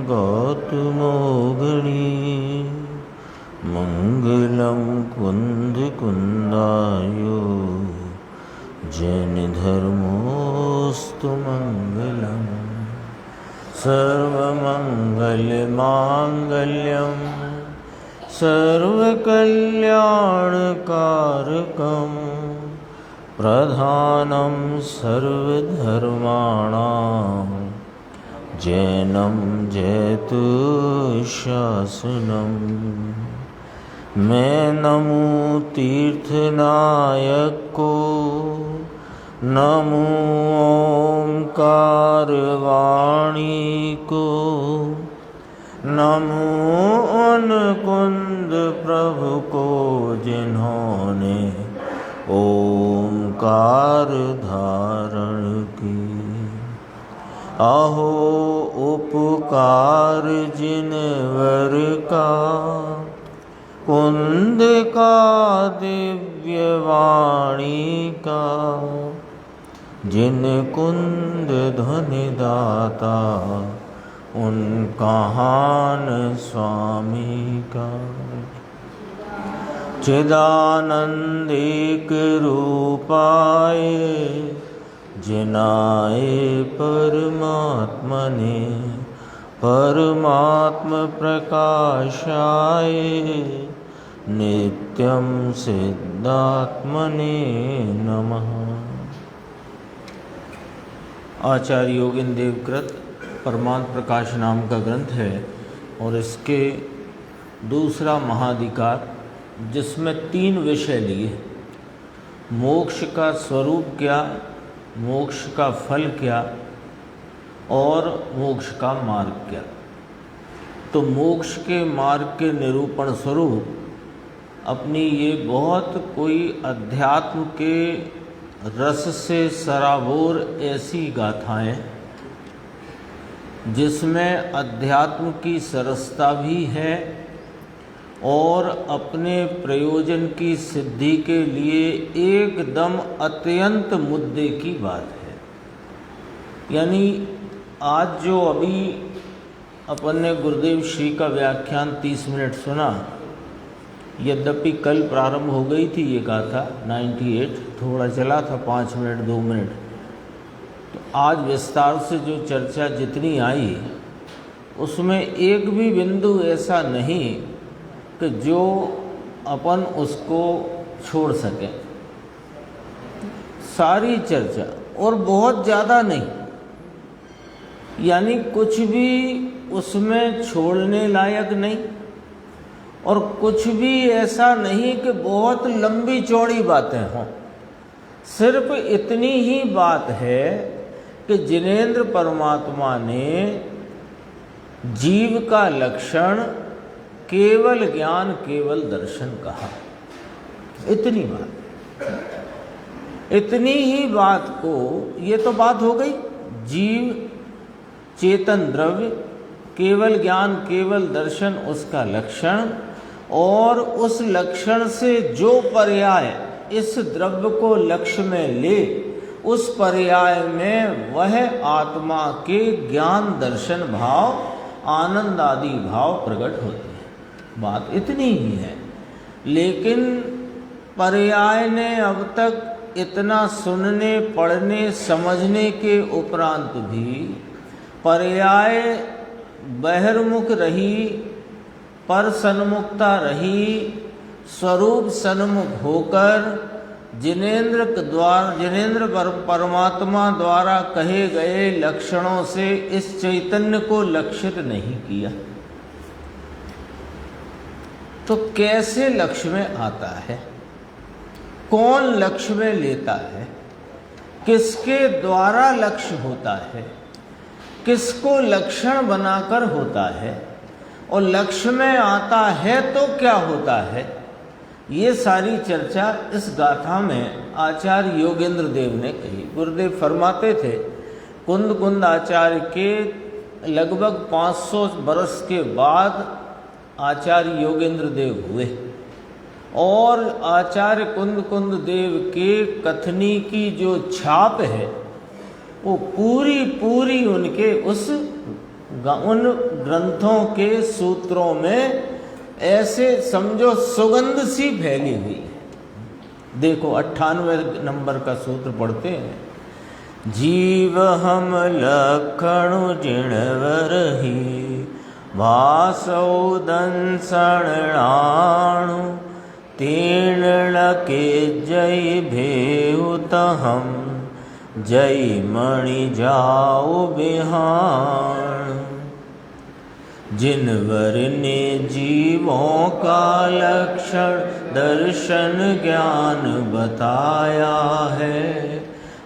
गौतमोगिनी मंगलम कुंदकुंदायो जैनधर्मोऽस्तु मंगलम सर्वमंगलमांगल्यं सर्वकल्याणकारकं प्रधानं सर्वधर्माणां जैनं जयतु शासनम्। मैं नमो तीर्थनायक को, नमो ओंकार वाणी को, नमो अनुकुंद प्रभु को जिन्होंने ओंकार धारण की। अहो उपकार जिनवर का, कुंद का दिव्य वाणी का, जिन कुंद ध्वनि दाता उन कहान स्वामी का। चिदानंदिक रूपाए जिनाए परमात्मने, परमात्म प्रकाशाय नित्यं सिद्धात्मने नमः। आचार्य योगेंद्र देव कृत परमात्म प्रकाश नाम का ग्रंथ है और इसके दूसरा महाधिकार, जिसमें 3 विषय लिए। मोक्ष का स्वरूप क्या, मोक्ष का फल क्या और मोक्ष का मार्ग क्या। तो मोक्ष के मार्ग के निरूपण स्वरूप अपनी ये बहुत कोई अध्यात्म के रस से सराबोर ऐसी गाथाएं जिसमें अध्यात्म की सरसता भी है और अपने प्रयोजन की सिद्धि के लिए एकदम अत्यंत मुद्दे की बात है। यानी आज जो अभी अपन ने गुरुदेव श्री का व्याख्यान 30 मिनट सुना, यद्यपि कल प्रारंभ हो गई थी ये गाथा 98, थोड़ा चला था 5 मिनट 2 मिनट। तो आज विस्तार से जो चर्चा जितनी आई उसमें एक भी बिंदु ऐसा नहीं कि जो अपन उसको छोड़ सकें। सारी चर्चा, और बहुत ज़्यादा नहीं, यानी कुछ भी उसमें छोड़ने लायक नहीं और कुछ भी ऐसा नहीं कि बहुत लंबी चौड़ी बातें हों। सिर्फ इतनी ही बात है कि जिनेंद्र परमात्मा ने जीव का लक्षण केवल ज्ञान केवल दर्शन कहा। इतनी बात, इतनी ही बात को, ये तो बात हो गई जीव चेतन द्रव्य, केवल ज्ञान केवल दर्शन उसका लक्षण, और उस लक्षण से जो पर्याय इस द्रव्य को लक्ष्य में ले, उस पर्याय में वह आत्मा के ज्ञान दर्शन भाव आनंद आदि भाव प्रकट होते हैं। बात इतनी ही है। लेकिन पर्याय ने अब तक इतना सुनने पढ़ने समझने के उपरांत भी पर्याय बहिर्मुख रही, पर सन्मुखता रही, स्वरूप सन्मुख होकर जिनेंद्र परमात्मा द्वारा कहे गए लक्षणों से इस चैतन्य को लक्षित नहीं किया। तो कैसे लक्ष्य में आता है, कौन लक्ष्य में लेता है, किसके द्वारा लक्ष्य होता है, किसको लक्षण बनाकर होता है, और लक्ष्य में आता है तो क्या होता है, ये सारी चर्चा इस गाथा में आचार्य योगेंद्र देव ने कही। गुरुदेव फरमाते थे, कुंद कुंद आचार्य के लगभग 500 बरस के बाद आचार्य योगेंद्र देव हुए और आचार्य कुंद कुंद देव के कथनी की जो छाप है वो पूरी पूरी उनके उस उन ग्रंथों के सूत्रों में ऐसे समझो सुगंध सी फैली हुई है। देखो 98 नंबर का सूत्र पढ़ते हैं। जीव हम लखणु जिणवरही भासौ दंसणाणु तीर्ण के जय भेउत हम जय मणि जाओ बिहान। जिनवर ने जीवों का लक्षण दर्शन ज्ञान बताया है,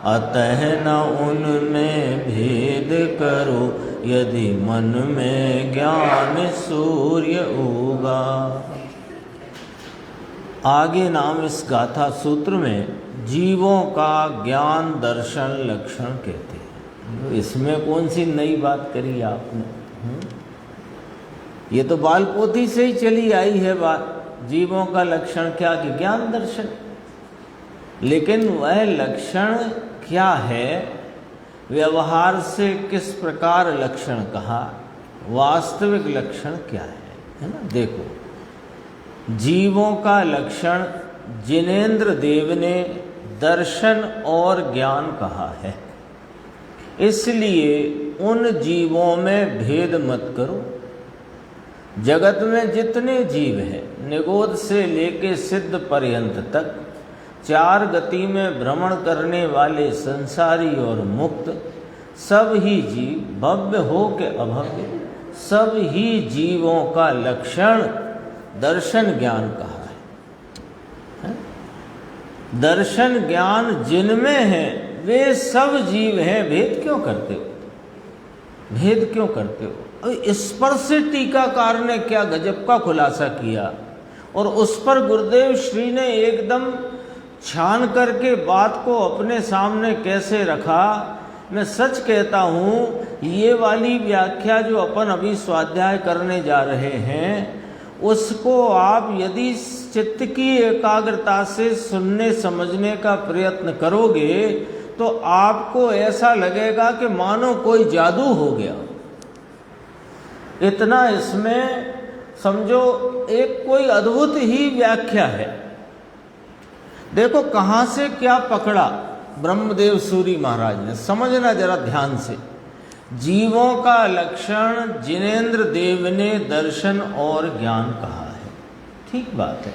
अतः न उनमें भेद करो यदि मन में ज्ञान सूर्य उगा। आगे नाम इस गाथा सूत्र में जीवों का ज्ञान दर्शन लक्षण कहते हैं। इसमें कौन सी नई बात करी आपने? ये तो बालपोथी से ही चली आई है बात। जीवों का लक्षण क्या कि ज्ञान दर्शन, लेकिन वह लक्षण क्या है, व्यवहार से किस प्रकार लक्षण कहा, वास्तविक लक्षण क्या है ना? देखो जीवों का लक्षण जिनेंद्र देव ने दर्शन और ज्ञान कहा है, इसलिए उन जीवों में भेद मत करो। जगत में जितने जीव हैं, निगोद से लेके सिद्ध पर्यंत तक, चार गति में भ्रमण करने वाले संसारी और मुक्त, सब ही जीव भव्य हो के अभव्य, सब ही जीवों का लक्षण दर्शन ज्ञान कहा है। दर्शन ज्ञान जिनमें है वे सब जीव हैं। भेद क्यों करते हो? भेद क्यों करते हो? इस पर से टीकाकार ने क्या गजब का खुलासा किया, और उस पर गुरुदेव श्री ने एकदम छान करके बात को अपने सामने कैसे रखा। मैं सच कहता हूँ, ये वाली व्याख्या जो अपन अभी स्वाध्याय करने जा रहे हैं, उसको आप यदि चित्त की एकाग्रता से सुनने समझने का प्रयत्न करोगे तो आपको ऐसा लगेगा कि मानो कोई जादू हो गया। इतना इसमें समझो एक कोई अद्भुत ही व्याख्या है। देखो कहाँ से क्या पकड़ा ब्रह्मदेव सूरी महाराज ने, समझना जरा ध्यान से। जीवों का लक्षण जिनेंद्र देव ने दर्शन और ज्ञान कहा है, ठीक बात है।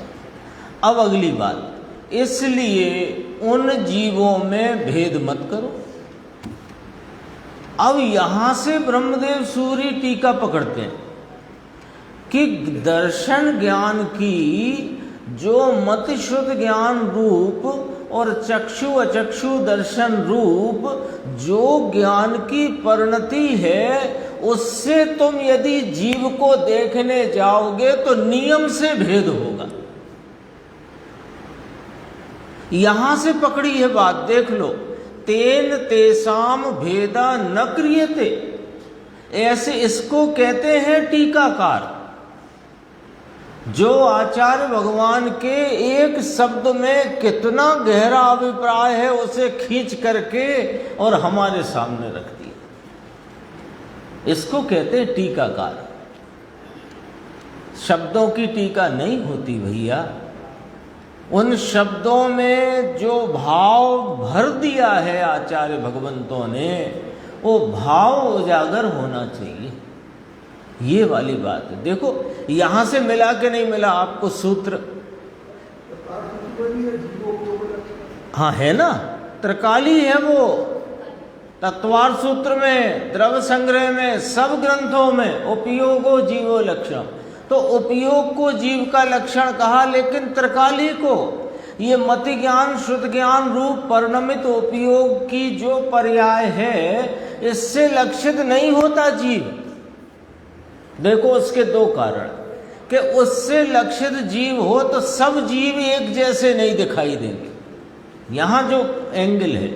अब अगली बात, इसलिए उन जीवों में भेद मत करो। अब यहां से ब्रह्मदेव सूरी टीका पकड़ते हैं कि दर्शन ज्ञान की जो मत शुद्ध ज्ञान रूप और चक्षु अचक्षु दर्शन रूप जो ज्ञान की परिणति है, उससे तुम यदि जीव को देखने जाओगे तो नियम से भेद होगा। यहां से पकड़ी है बात, देख लो। तेन तेसाम भेदा न क्रियते, ऐसे इसको कहते हैं टीकाकार। जो आचार्य भगवान के एक शब्द में कितना गहरा अभिप्राय है उसे खींच करके और हमारे सामने रख दिया, इसको कहते हैं टीकाकार। शब्दों की टीका नहीं होती भैया, उन शब्दों में जो भाव भर दिया है आचार्य भगवंतों ने, वो भाव उजागर होना चाहिए, ये वाली बात है। देखो यहां से मिला के नहीं मिला आपको सूत्र? हाँ है ना, त्रिकाली है वो। तत्वार सूत्र में, द्रव्य संग्रह में, सब ग्रंथों में उपयोगो जीवो लक्षण, तो उपयोग को जीव का लक्षण कहा, लेकिन त्रिकाली को ये मति ज्ञान शुद्ध ज्ञान रूप परिणमित उपयोग की जो पर्याय है, इससे लक्षित नहीं होता जीव। देखो उसके दो कारण, कि उससे लक्षित जीव हो तो सब जीव एक जैसे नहीं दिखाई देंगे। यहाँ जो एंगल है,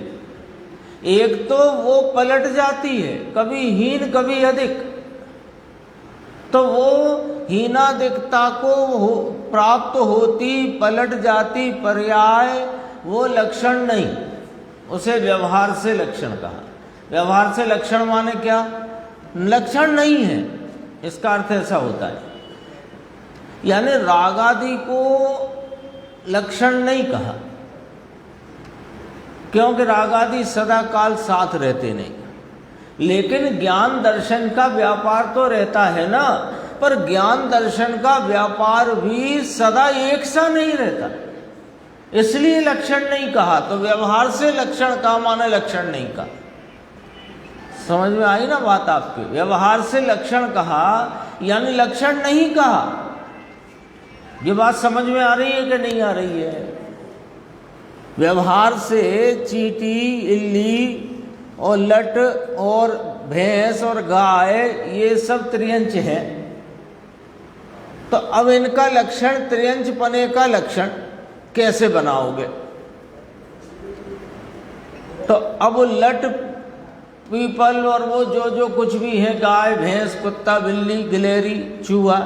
एक तो वो पलट जाती है, कभी हीन कभी अधिक, तो वो हीनाधिकता को प्राप्त होती पलट जाती पर्याय, वो लक्षण नहीं, उसे व्यवहार से लक्षण कहा। व्यवहार से लक्षण माने क्या? लक्षण नहीं है, इसका अर्थ ऐसा होता है। यानी राग आदि को लक्षण नहीं कहा, क्योंकि राग आदि सदा काल साथ रहते नहीं। लेकिन ज्ञान दर्शन का व्यापार तो रहता है ना, पर ज्ञान दर्शन का व्यापार भी सदा एक सा नहीं रहता, इसलिए लक्षण नहीं कहा। तो व्यवहार से लक्षण का माने लक्षण नहीं कहा। समझ में आई ना बात आपके? व्यवहार से लक्षण कहा यानी लक्षण नहीं कहा। ये बात समझ में आ रही है कि नहीं आ रही है? व्यवहार से चींटी, इल्ली और लट और भैंस और गाय ये सब त्रियंच हैं। तो अब इनका लक्षण, त्रियंच पने का लक्षण कैसे बनाओगे? तो अब लट, पीपल और वो जो कुछ भी है, गाय, भैंस, कुत्ता, बिल्ली, गिलहरी, चूहा,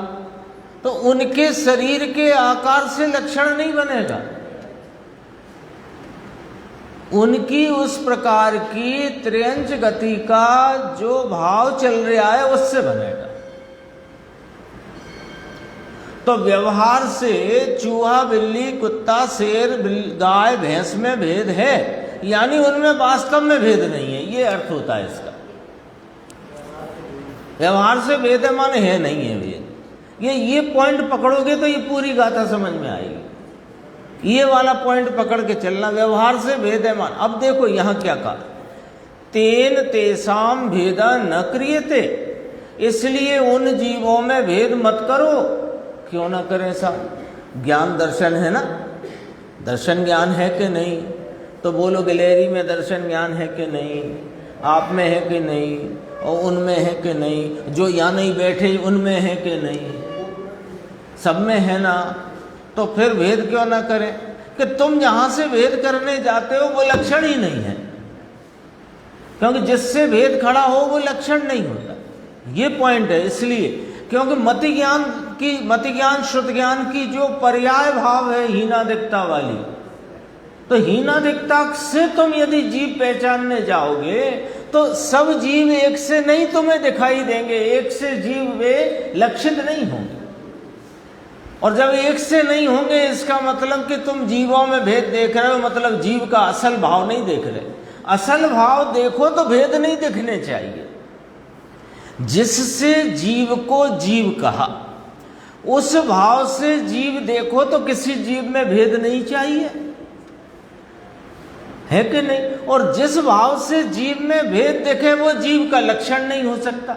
तो उनके शरीर के आकार से लक्षण नहीं बनेगा, उनकी उस प्रकार की त्रियंच गति का जो भाव चल रहा है उससे बनेगा। तो व्यवहार से चूहा, बिल्ली, कुत्ता, शेर, गाय, भैंस में भेद है, यानी उनमें वास्तव में भेद नहीं है, ये अर्थ होता है इसका। व्यवहार से भेद है माने है नहीं है भेद। ये पॉइंट पकड़ोगे तो ये पूरी गाथा समझ में आएगी। ये वाला पॉइंट पकड़ के चलना, व्यवहार से भेद है मान। अब देखो यहां क्या कहा, तेन तेसाम भेदा न क्रियते, इसलिए उन जीवों में भेद मत करो। क्यों ना करें साहब? ज्ञान दर्शन है ना, दर्शन ज्ञान है कि नहीं? तो बोलो गिलहरी में दर्शन ज्ञान है कि नहीं? आप में है कि नहीं? और उनमें है कि नहीं? जो यहाँ नहीं बैठे उनमें है कि नहीं? सब में है ना। तो फिर भेद क्यों ना करें? कि तुम जहां से भेद करने जाते हो वो लक्षण ही नहीं है, क्योंकि जिससे भेद खड़ा हो वो लक्षण नहीं होता। ये पॉइंट है। इसलिए क्योंकि मति ज्ञान श्रुत ज्ञान की जो पर्याय भाव है हीनादिकता वाली, तो हीनादिकता से तुम यदि जीव पहचानने जाओगे तो सब जीव एक से नहीं तुम्हें दिखाई देंगे, एक से जीव वे लक्षित नहीं होंगे। और जब एक से नहीं होंगे इसका मतलब कि तुम जीवों में भेद देख रहे हो, मतलब जीव का असल भाव नहीं देख रहे। असल भाव देखो तो भेद नहीं दिखने चाहिए। जिससे जीव को जीव कहा उस भाव से जीव देखो तो किसी जीव में भेद नहीं चाहिए, है कि नहीं? और जिस भाव से जीव में भेद देखे वो जीव का लक्षण नहीं हो सकता।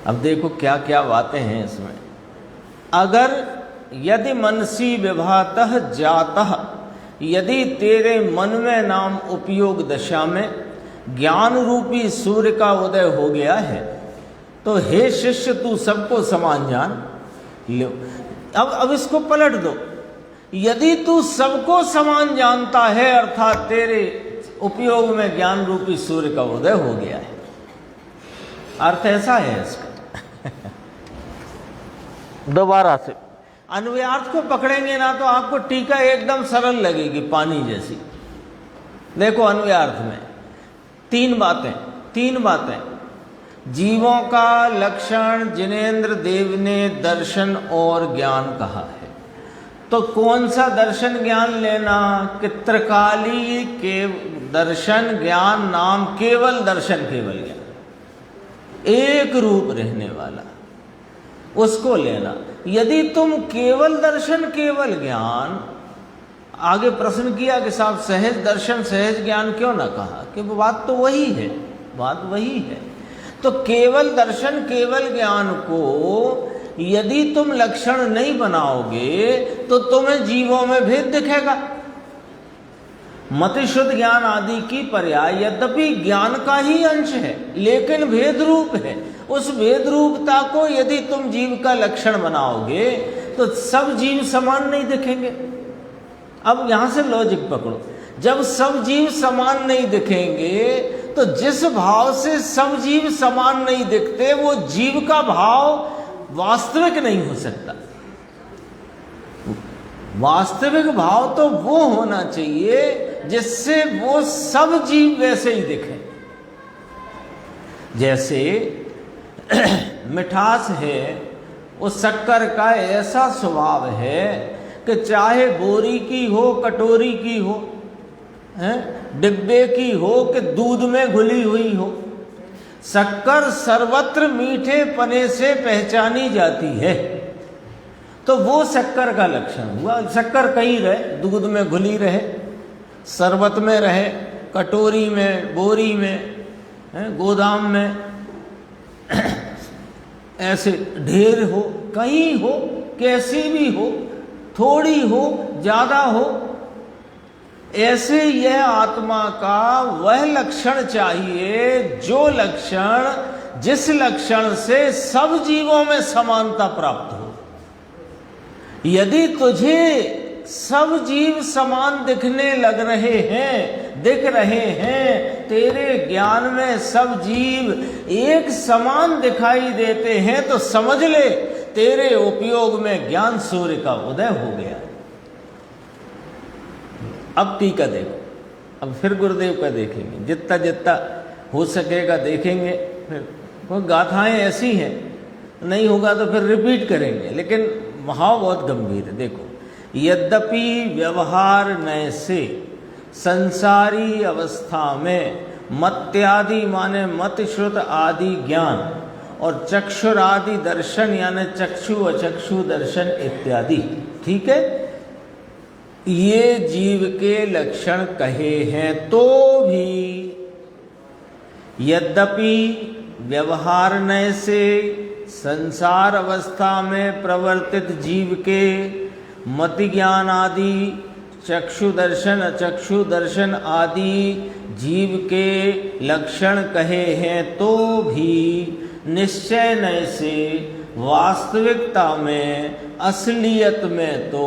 अब देखो क्या क्या बातें हैं इसमें। अगर यदि मनसी विभातः जातः, यदि तेरे मन में नाम उपयोग दशा में ज्ञान रूपी सूर्य का उदय हो गया है, तो हे शिष्य तू सबको समान जान लो। अब इसको पलट दो। यदि तू सबको समान जानता है अर्थात तेरे उपयोग में ज्ञान रूपी सूर्य का उदय हो गया है, अर्थ ऐसा है इसका। दोबारा से अन्वयार्थ को पकड़ेंगे ना तो आपको टीका एकदम सरल लगेगी, पानी जैसी। देखो अन्वयार्थ में तीन बातें जीवों का लक्षण जिनेन्द्र देव ने दर्शन और ज्ञान कहा है। तो कौन सा दर्शन ज्ञान लेना? कि त्रिकाली के दर्शन ज्ञान नाम केवल दर्शन, केवल ज्ञान, एक रूप रहने वाला, उसको लेना। यदि तुम केवल दर्शन केवल ज्ञान, आगे प्रश्न किया कि साहब सहज दर्शन सहज ज्ञान क्यों ना कहा? कि बात तो वही है, बात वही है। तो केवल दर्शन केवल ज्ञान को यदि तुम लक्षण नहीं बनाओगे तो तुम्हें जीवों में भेद दिखेगा। मति शुद्ध ज्ञान आदि की पर्याय यद्यपि ज्ञान का ही अंश है लेकिन भेद रूप है। उस भेद रूपता को यदि तुम जीव का लक्षण बनाओगे तो सब जीव समान नहीं दिखेंगे। अब यहां से लॉजिक पकड़ो। जब सब जीव समान नहीं दिखेंगे तो जिस भाव से सब जीव समान नहीं दिखते वो जीव का भाव वास्तविक नहीं हो सकता। वास्तविक भाव तो वो होना चाहिए जिससे वो सब जीव वैसे ही दिखे। जैसे मिठास है, उस शक्कर का ऐसा स्वभाव है कि चाहे बोरी की हो, कटोरी की हो, डिब्बे की हो कि दूध में घुली हुई हो, शक्कर सर्वत्र मीठे पने से पहचानी जाती है। तो वो शक्कर का लक्षण हुआ। शक्कर कहीं रहे, दूध में घुली रहे, शरबत में रहे, कटोरी में, बोरी में, गोदाम में, ऐसे ढेर हो, कहीं हो, कैसी भी हो, थोड़ी हो, ज्यादा हो, ऐसे यह आत्मा का वह लक्षण चाहिए जो लक्षण, जिस लक्षण से सब जीवों में समानता प्राप्त हो। यदि तुझे सब जीव समान दिखने लग रहे हैं, दिख रहे हैं, तेरे ज्ञान में सब जीव एक समान दिखाई देते हैं, तो समझ ले तेरे उपयोग में ज्ञान सूर्य का उदय हो गया। अब टीका देखो, अब फिर गुरुदेव का देखेंगे, जितना जितना हो सकेगा देखेंगे। फिर वो गाथाएं ऐसी हैं, नहीं होगा तो फिर रिपीट करेंगे, लेकिन भाव बहुत गंभीर है। देखो, यद्यपि व्यवहार नय से संसारी अवस्था में मत्यादि माने मत श्रुत आदि ज्ञान और चक्षुरादि दर्शन यानी चक्षु अचक्षु दर्शन इत्यादि, ठीक है, ये जीव के लक्षण कहे हैं, तो भी यद्यपि व्यवहार नय से संसार अवस्था में प्रवर्तित जीव के मति ज्ञान आदि, चक्षु दर्शन अचक्षु दर्शन आदि जीव के लक्षण कहे हैं, तो भी निश्चय नय से वास्तविकता में, असलियत में तो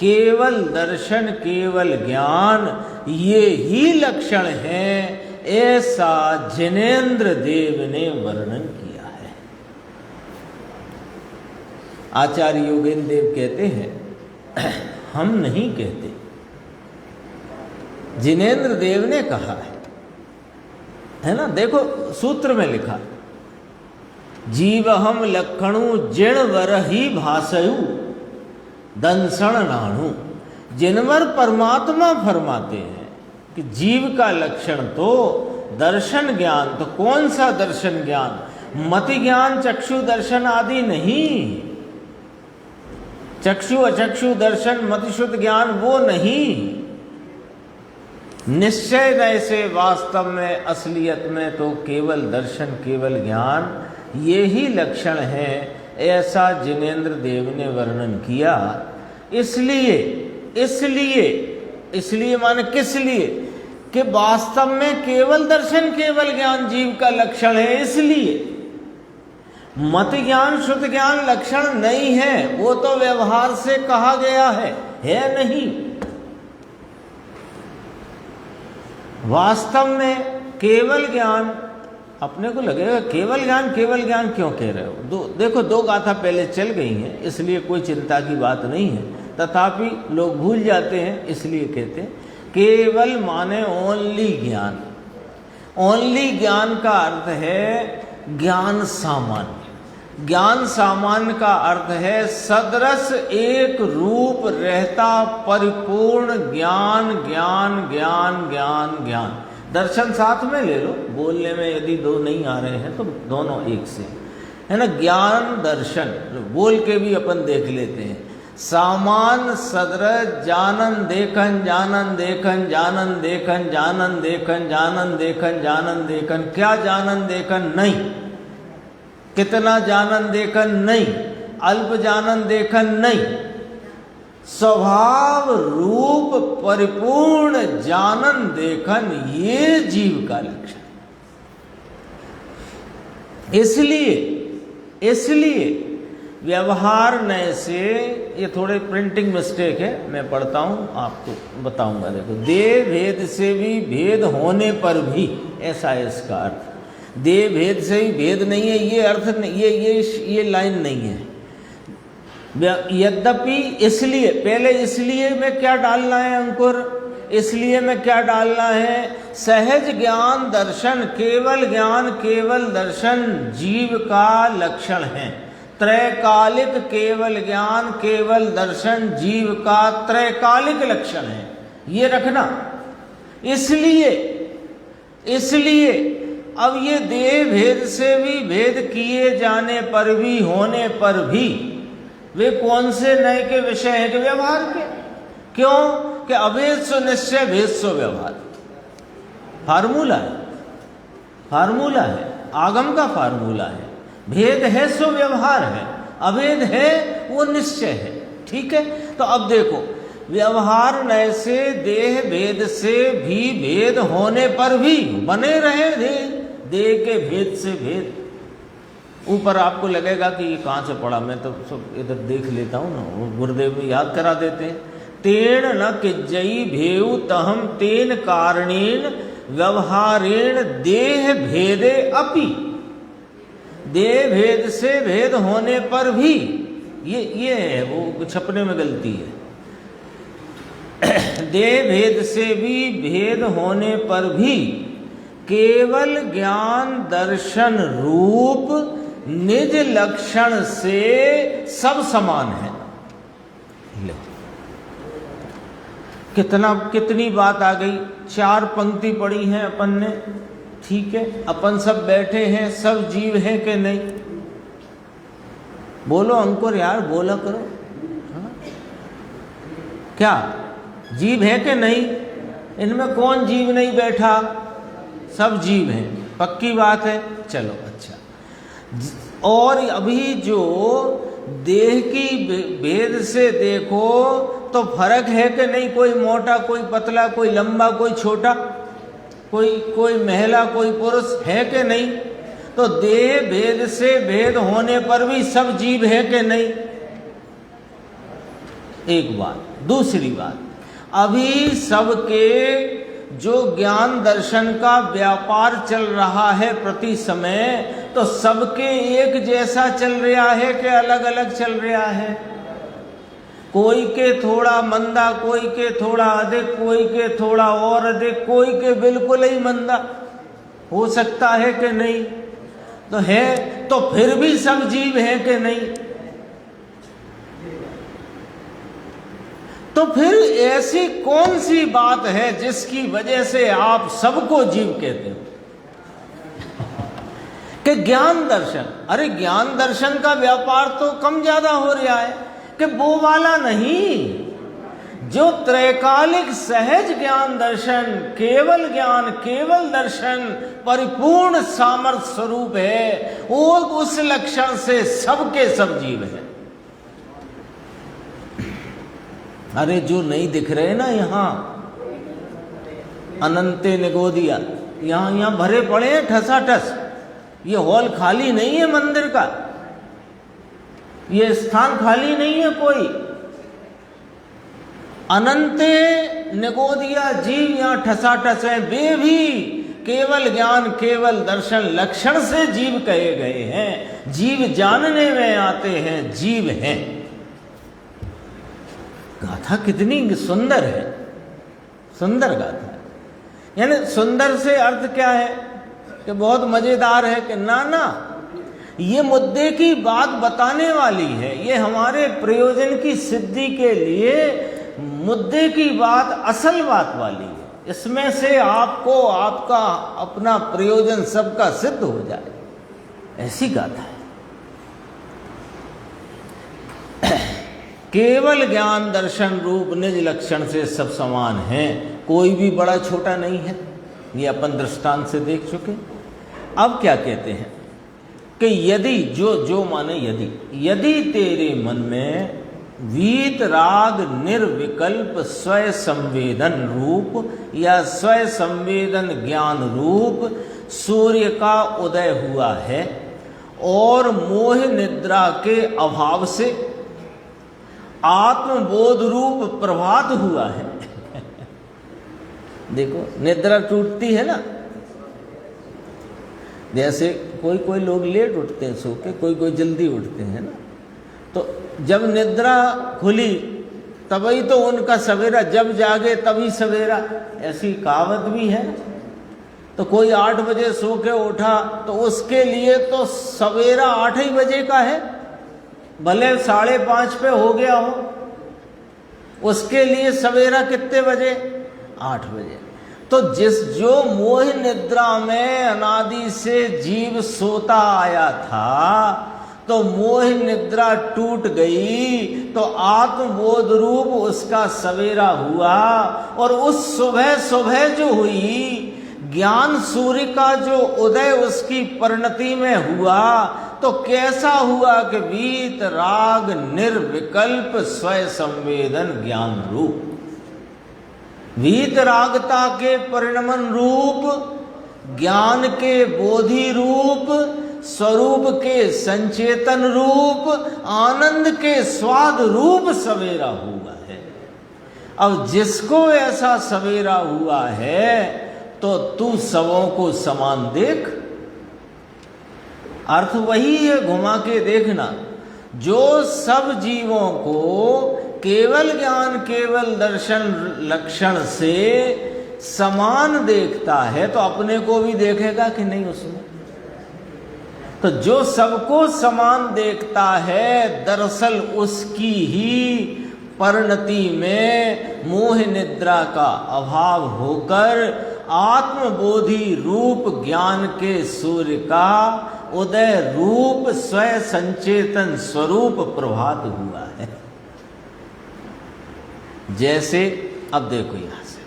केवल दर्शन, केवल ज्ञान ये ही लक्षण हैं, ऐसा जिनेन्द्र देव ने वर्णन किया है। आचार्य योगेंद्र देव कहते हैं, हम नहीं कहते, जिनेन्द्र देव ने कहा है ना। देखो सूत्र में लिखा, जीव हम लक्षणु जिण वर ही भासयु दंसण नाणु। जिनवर परमात्मा फरमाते हैं कि जीव का लक्षण तो दर्शन ज्ञान, तो कौन सा दर्शन ज्ञान? मति ज्ञान, चक्षु दर्शन आदि नहीं, चक्षु अचक्षु दर्शन मतिशुद्ध ज्ञान वो नहीं। निश्चय नय से वास्तव में, असलियत में तो केवल दर्शन, केवल ज्ञान ये ही लक्षण है, ऐसा जिनेन्द्र देव ने वर्णन किया। इसलिए माने किस लिए? कि वास्तव में केवल दर्शन, केवल ज्ञान जीव का लक्षण है। इसलिए मत ज्ञान, शुद्ध ज्ञान लक्षण नहीं है, वो तो व्यवहार से कहा गया है नहीं। वास्तव में केवल ज्ञान, अपने को लगेगा केवल ज्ञान क्यों कह रहे हो? देखो दो गाथा पहले चल गई हैं, इसलिए कोई चिंता की बात नहीं है, तथापि लोग भूल जाते हैं, इसलिए कहते हैं केवल माने ओनली ज्ञान। ओनली ज्ञान का अर्थ है ज्ञान सामान्य। ज्ञान सामान्य का अर्थ है सदरस एक रूप रहता परिपूर्ण ज्ञान, ज्ञान ज्ञान ज्ञान ज्ञान। दर्शन साथ में ले लो, बोलने में यदि दो नहीं आ रहे हैं तो दोनों एक से है ना। ज्ञान दर्शन बोल के भी अपन देख लेते हैं। सामान सदरस जानन देखन, जानन देखन, जानन देखन, जानन देखन, जानन देखन, जानन देखन। क्या जानन देखन? नहीं। कितना जानन देखन? नहीं। अल्प जानन देखन? नहीं। स्वभाव रूप परिपूर्ण जानन देखन, ये जीव का लक्षण। इसलिए व्यवहार नय से, ये थोड़े प्रिंटिंग मिस्टेक है, मैं पढ़ता हूँ आपको बताऊंगा। देखो, देह भेद से भी भेद होने पर भी, ऐसा है इसका अर्थ। देह भेद से ही भेद नहीं है, ये अर्थ नहीं, ये लाइन नहीं है। यद्यपि इसलिए, पहले इसलिए में क्या डालना है अंकुर, इसलिए में क्या डालना है, सहज ज्ञान दर्शन, केवल ज्ञान केवल दर्शन जीव का लक्षण है। त्रैकालिक केवल ज्ञान केवल दर्शन जीव का त्रैकालिक लक्षण है, ये रखना। इसलिए अब ये देह भेद से भी भेद किए जाने पर भी, होने पर भी, वे कौन से नए के विषय हैं कि व्यवहार के। क्यों कि अभेद सो निश्चय भेद सो व्यवहार, फार्मूला है, फार्मूला है, आगम का फार्मूला है। भेद है सो व्यवहार है, अभेद है वो निश्चय है। ठीक है, तो अब देखो, व्यवहार नय से देह भेद से भी भेद होने पर भी बने रहे देह के भेद से भेद। ऊपर आपको लगेगा कि ये कहाँ से पढ़ा, मैं तो सब इधर देख लेता हूँ ना, गुरुदेव में याद करा देते हैं। तेन न किज्जयी भेउ तहम तेन कारणेन व्यवहारेण देह भेदे अपि, देह भेद से भेद होने पर भी, ये है वो छपने में गलती है। देह भेद से भी भेद होने पर भी केवल ज्ञान दर्शन रूप निज लक्षण से सब समान है। कितनी बात आ गई, 4 पंक्ति पढ़ी है अपन ने। ठीक है, अपन सब बैठे हैं, सब जीव हैं कि नहीं? बोलो अंकुर यार, बोला करो। हाँ? क्या जीव है कि नहीं? इनमें कौन जीव नहीं बैठा? सब जीव हैं, पक्की बात है। चलो अच्छा, और अभी जो देह की भेद से देखो तो फर्क है कि नहीं? कोई मोटा, कोई पतला, कोई लंबा, कोई छोटा, कोई महिला, कोई पुरुष, है कि नहीं? तो देह भेद से भेद होने पर भी सब जीव है कि नहीं? एक बात। दूसरी बात, अभी सबके जो ज्ञान दर्शन का व्यापार चल रहा है प्रति समय, तो सबके एक जैसा चल रहा है कि अलग अलग चल रहा है? कोई के थोड़ा मंदा, कोई के थोड़ा अधिक, कोई के थोड़ा और अधिक, कोई के बिल्कुल ही मंदा, हो सकता है कि नहीं? तो है, तो फिर भी सब जीव हैं कि नहीं? तो फिर ऐसी कौन सी बात है जिसकी वजह से आप सबको जीव कहते हो? कि ज्ञान दर्शन, अरे ज्ञान दर्शन का व्यापार तो कम ज्यादा हो रहा है, कि वो वाला नहीं। जो त्रैकालिक सहज ज्ञान दर्शन, केवल ज्ञान केवल दर्शन परिपूर्ण सामर्थ्य स्वरूप है, वो उस लक्षण से सबके सब जीव है। अरे जो नहीं दिख रहे ना यहाँ अनंते निगोदिया, यहाँ भरे पड़े हैं ठसाठस। ये हॉल खाली नहीं है मंदिर का, ये स्थान खाली नहीं है कोई। अनंते निगोदिया जीव यहाँ ठसाठस है। वे भी केवल ज्ञान केवल दर्शन लक्षण से जीव कहे गए हैं। जीव जानने में आते हैं, जीव हैं। गाथा कितनी सुंदर है, सुंदर गाथा है। यानी सुंदर से अर्थ क्या है कि बहुत मजेदार है कि ना ये मुद्दे की बात बताने वाली है। ये हमारे प्रयोजन की सिद्धि के लिए मुद्दे की बात, असल बात वाली है। इसमें से आपको आपका अपना प्रयोजन सबका सिद्ध हो जाए, ऐसी गाथा है। केवल ज्ञान दर्शन रूप निज लक्षण से सब समान हैं, कोई भी बड़ा छोटा नहीं है। ये अपन दृष्टांत से देख चुके। अब क्या कहते हैं कि यदि जो माने यदि तेरे मन में वीत राग निर्विकल्प स्वय संवेदन रूप या स्वय संवेदन ज्ञान रूप सूर्य का उदय हुआ है और मोह निद्रा के अभाव से आत्मबोध रूप प्रभात हुआ है। देखो निद्रा टूटती है ना, जैसे कोई लोग लेट उठते हैं सो के, कोई जल्दी उठते हैं ना। तो जब निद्रा खुली तभी तो उनका सवेरा, जब जागे तभी सवेरा, ऐसी कहावत भी है। तो कोई 8 बजे सो के उठा तो उसके लिए तो सवेरा 8 ही बजे का है, भले 5:30 पे हो गया हो, उसके लिए सवेरा कितने बजे? 8 बजे। तो जो मोह निद्रा में अनादि से जीव सोता आया था, तो मोह निद्रा टूट गई तो आत्मबोध रूप उसका सवेरा हुआ। और उस सुबह सुबह जो हुई, ज्ञान सूर्य का जो उदय उसकी परिणति में हुआ, तो कैसा हुआ कि वीत राग निर्विकल्प स्वय संवेदन ज्ञान रूप, वीत रागता के परिणमन रूप, ज्ञान के बोधि रूप, स्वरूप के संचेतन रूप, आनंद के स्वाद रूप सवेरा हुआ है। अब जिसको ऐसा सवेरा हुआ है तो तू सबों को समान देख। अर्थ वही है, घुमा के देखना। जो सब जीवों को केवल ज्ञान केवल दर्शन लक्षण से समान देखता है तो अपने को भी देखेगा कि नहीं उसमें? तो जो सबको समान देखता है, दरअसल उसकी ही परिणति में मोह निद्रा का अभाव होकर आत्मबोधि रूप ज्ञान के सूर्य का उदय रूप स्वयं संचेतन स्वरूप प्रभात हुआ है। जैसे अब देखो यहां से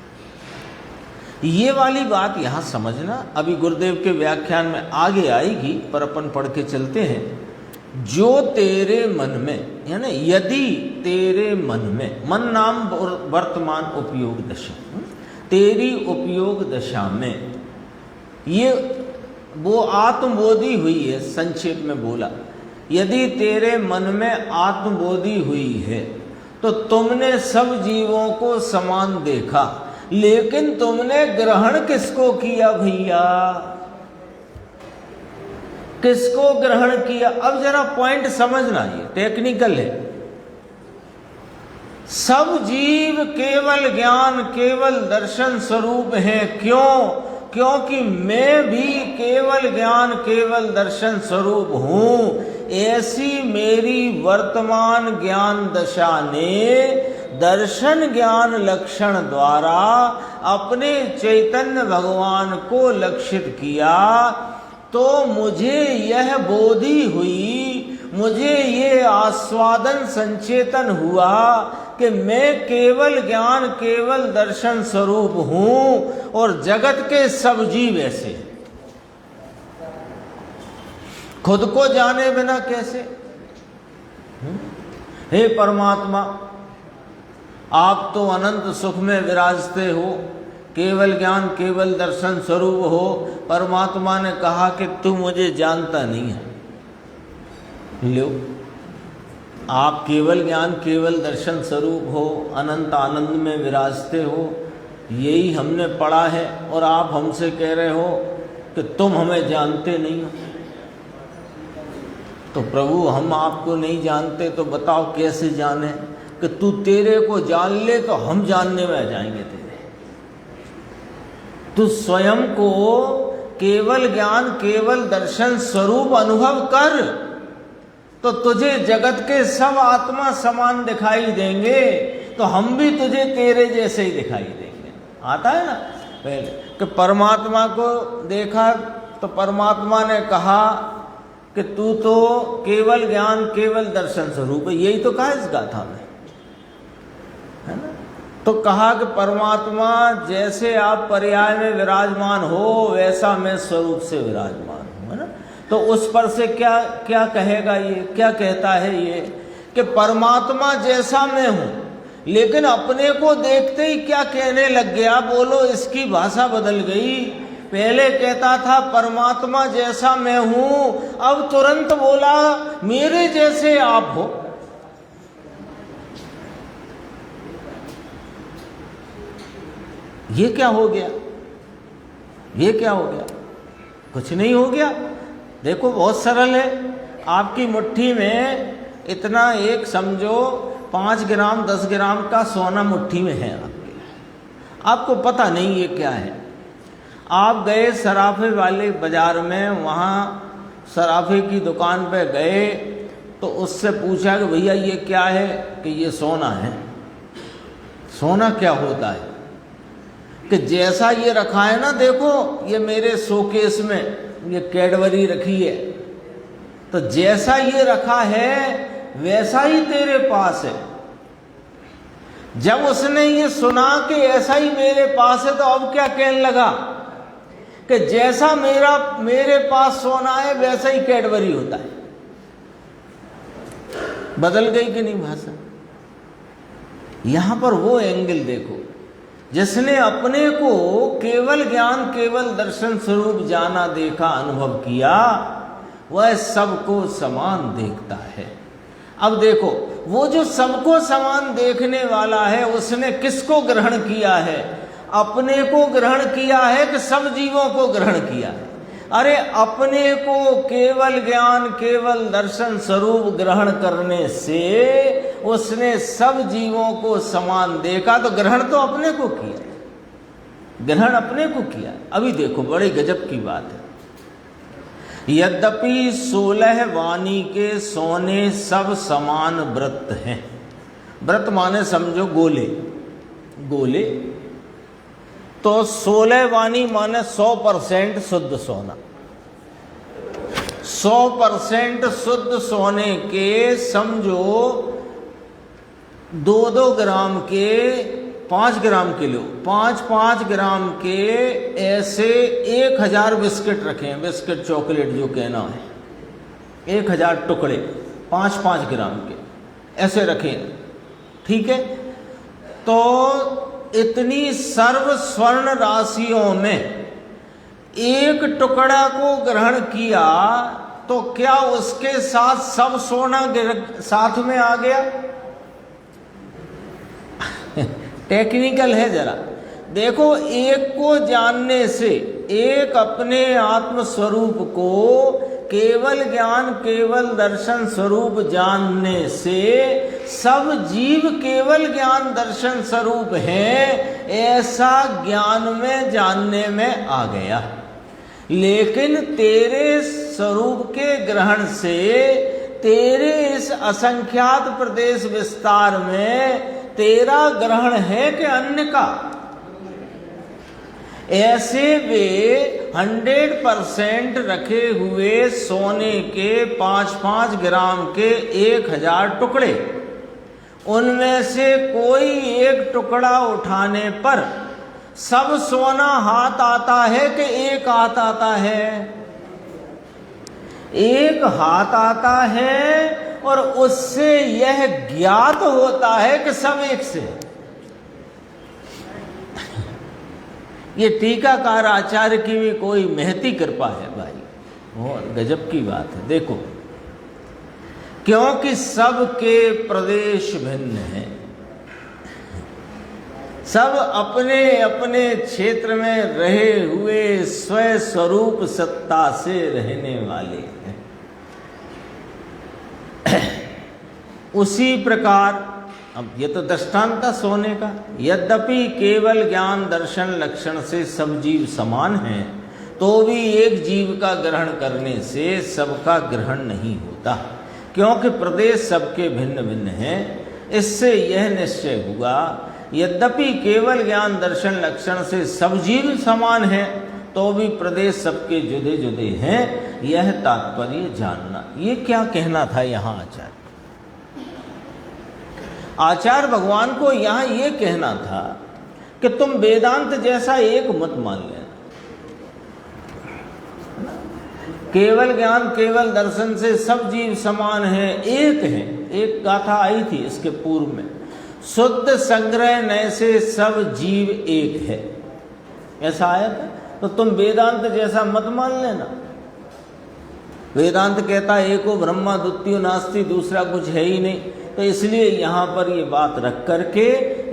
ये वाली बात यहां समझना, अभी गुरुदेव के व्याख्यान में आगे आएगी, पर अपन पढ़ के चलते हैं। जो तेरे मन में, यानी यदि तेरे मन में, मन नाम वर्तमान उपयोग दशा, तेरी उपयोग दशा में ये वो आत्मबोधि हुई है, संक्षेप में बोला, यदि तेरे मन में आत्मबोधि हुई है तो तुमने सब जीवों को समान देखा, लेकिन तुमने ग्रहण किसको किया भैया? किसको ग्रहण किया? अब जरा पॉइंट समझना, ये टेक्निकल है। सब जीव केवल ज्ञान केवल दर्शन स्वरूप है। क्यों? क्योंकि मैं भी केवल ज्ञान केवल दर्शन स्वरूप हूं। ऐसी मेरी वर्तमान ज्ञान दशा ने दर्शन ज्ञान लक्षण द्वारा अपने चैतन्य भगवान को लक्षित किया, तो मुझे यह बोधि हुई, मुझे ये आस्वादन संचेतन हुआ कि मैं केवल ज्ञान केवल दर्शन स्वरूप हूं और जगत के सब जीव ऐसे। खुद को जाने बिना कैसे? हे परमात्मा, आप तो अनंत सुख में विराजते हो, केवल ज्ञान केवल दर्शन स्वरूप हो। परमात्मा ने कहा कि तू मुझे जानता नहीं है। लो, आप केवल ज्ञान केवल दर्शन स्वरूप हो, अनंत आनंद में विराजते हो, यही हमने पढ़ा है, और आप हमसे कह रहे हो कि तुम हमें जानते नहीं हो। तो प्रभु, हम आपको नहीं जानते तो बताओ कैसे जाने? कि तू तेरे को जान ले तो हम जानने में आ जाएंगे तेरे। तू स्वयं को केवल ज्ञान केवल दर्शन स्वरूप अनुभव कर, तो तुझे जगत के सब आत्मा समान दिखाई देंगे, तो हम भी तुझे तेरे जैसे ही दिखाई देंगे। आता है ना पहले कि परमात्मा को देखा तो परमात्मा ने कहा कि तू तो केवल ज्ञान केवल दर्शन स्वरूप है। यही तो कहा इस गाथा में, है ना? तो कहा कि परमात्मा जैसे आप पर्याय में विराजमान हो, वैसा मैं स्वरूप से विराजमान हूं, है ना? तो उस पर से क्या क्या कहेगा ये, क्या कहता है ये कि परमात्मा जैसा मैं हूं, लेकिन अपने को देखते ही क्या कहने लग गया? बोलो, इसकी भाषा बदल गई। पहले कहता था परमात्मा जैसा मैं हूं, अब तुरंत बोला मेरे जैसे आप हो। ये क्या हो गया? ये क्या हो गया? कुछ नहीं हो गया। देखो, बहुत सरल है। आपकी मुट्ठी में इतना एक समझो 5 ग्राम 10 ग्राम का सोना मुट्ठी में है आपके, आपको पता नहीं ये क्या है। आप गए सराफे वाले बाजार में, वहाँ सराफे की दुकान पे गए तो उससे पूछा कि भैया ये क्या है, कि ये सोना है। सोना क्या होता है कि जैसा ये रखा है ना, देखो ये मेरे शोकेस में ये कैडबरी रखी है, तो जैसा ये रखा है वैसा ही तेरे पास है। जब उसने ये सुना कि ऐसा ही मेरे पास है, तो अब क्या कहने लगा कि जैसा मेरे पास सोना है वैसा ही कैडबरी होता है। बदल गई कि नहीं भाषा? यहां पर वो एंगल देखो, जिसने अपने को केवल ज्ञान केवल दर्शन स्वरूप जाना, देखा, अनुभव किया, वह सबको समान देखता है। अब देखो, वो जो सबको समान देखने वाला है, उसने किसको ग्रहण किया है? अपने को ग्रहण किया है कि सब जीवों को ग्रहण किया है? अरे अपने को केवल ज्ञान केवल दर्शन स्वरूप ग्रहण करने से उसने सब जीवों को समान देखा, तो ग्रहण तो अपने को किया, ग्रहण अपने को किया। अभी देखो, बड़े गजब की बात है। यद्यपि 16 वाणी के सोने सब समान व्रत हैं। व्रत माने समझो गोले, गोले तो 16 वाणी माने 100% शुद्ध सोना। 100% शुद्ध सोने के समझो 2-2 ग्राम के, 5 ग्राम के लो, 5-5 ग्राम के ऐसे 1000 बिस्किट रखे हैं, बिस्किट चॉकलेट जो कहना है, 1000 टुकड़े 5-5 ग्राम के ऐसे रखे हैं, ठीक है। तो इतनी सर्व स्वर्ण राशियों में एक टुकड़ा को ग्रहण किया, तो क्या उसके साथ सब सोना साथ में आ गया? टेक्निकल है जरा देखो। एक को जानने से, एक अपने आत्म स्वरूप को केवल ज्ञान केवल दर्शन स्वरूप जानने से सब जीव केवल ज्ञान दर्शन स्वरूप हैं, ऐसा ज्ञान में जानने में आ गया। लेकिन तेरे स्वरूप के ग्रहण से, तेरे इस असंख्यात प्रदेश विस्तार में तेरा ग्रहण है कि अन्य का? ऐसे वे 100% रखे हुए सोने के 5-5 ग्राम के 1000 टुकड़े, उनमें से कोई एक टुकड़ा उठाने पर सब सोना हाथ आता है कि एक हाथ आता है? एक हाथ आता है, और उससे यह ज्ञात होता है कि सब एक से। ये टीकाकार आचार्य की भी कोई महती कृपा है भाई, बहुत गजब की बात है। देखो, क्योंकि सबके प्रदेश भिन्न हैं, सब अपने अपने क्षेत्र में रहे हुए स्वयं स्वरूप सत्ता से रहने वाले हैं। उसी प्रकार, अब ये तो दृष्टांत था सोने का। यद्यपि केवल ज्ञान दर्शन लक्षण से सब जीव समान हैं, तो भी एक जीव का ग्रहण करने से सबका ग्रहण नहीं होता, क्योंकि प्रदेश सबके भिन्न भिन्न हैं। इससे यह निश्चय हुआ, यद्यपि केवल ज्ञान दर्शन लक्षण से सब जीव समान हैं, तो भी प्रदेश सबके जुदे जुदे हैं, यह तात्पर्य जानना। ये क्या कहना था यहाँ आचार्य? आचार्य भगवान को यहाँ ये कहना था कि तुम वेदांत जैसा एक मत मान लेना। केवल ज्ञान केवल दर्शन से सब जीव समान हैं, एक हैं। एक गाथा आई थी इसके पूर्व में, शुद्ध संग्रह नय से सब जीव एक है, ऐसा आया था। तो तुम वेदांत जैसा मत मान लेना। वेदांत कहता है एको ब्रह्मा द्वितीयो नास्ति, दूसरा कुछ है ही नहीं। तो इसलिए यहाँ पर ये बात रख करके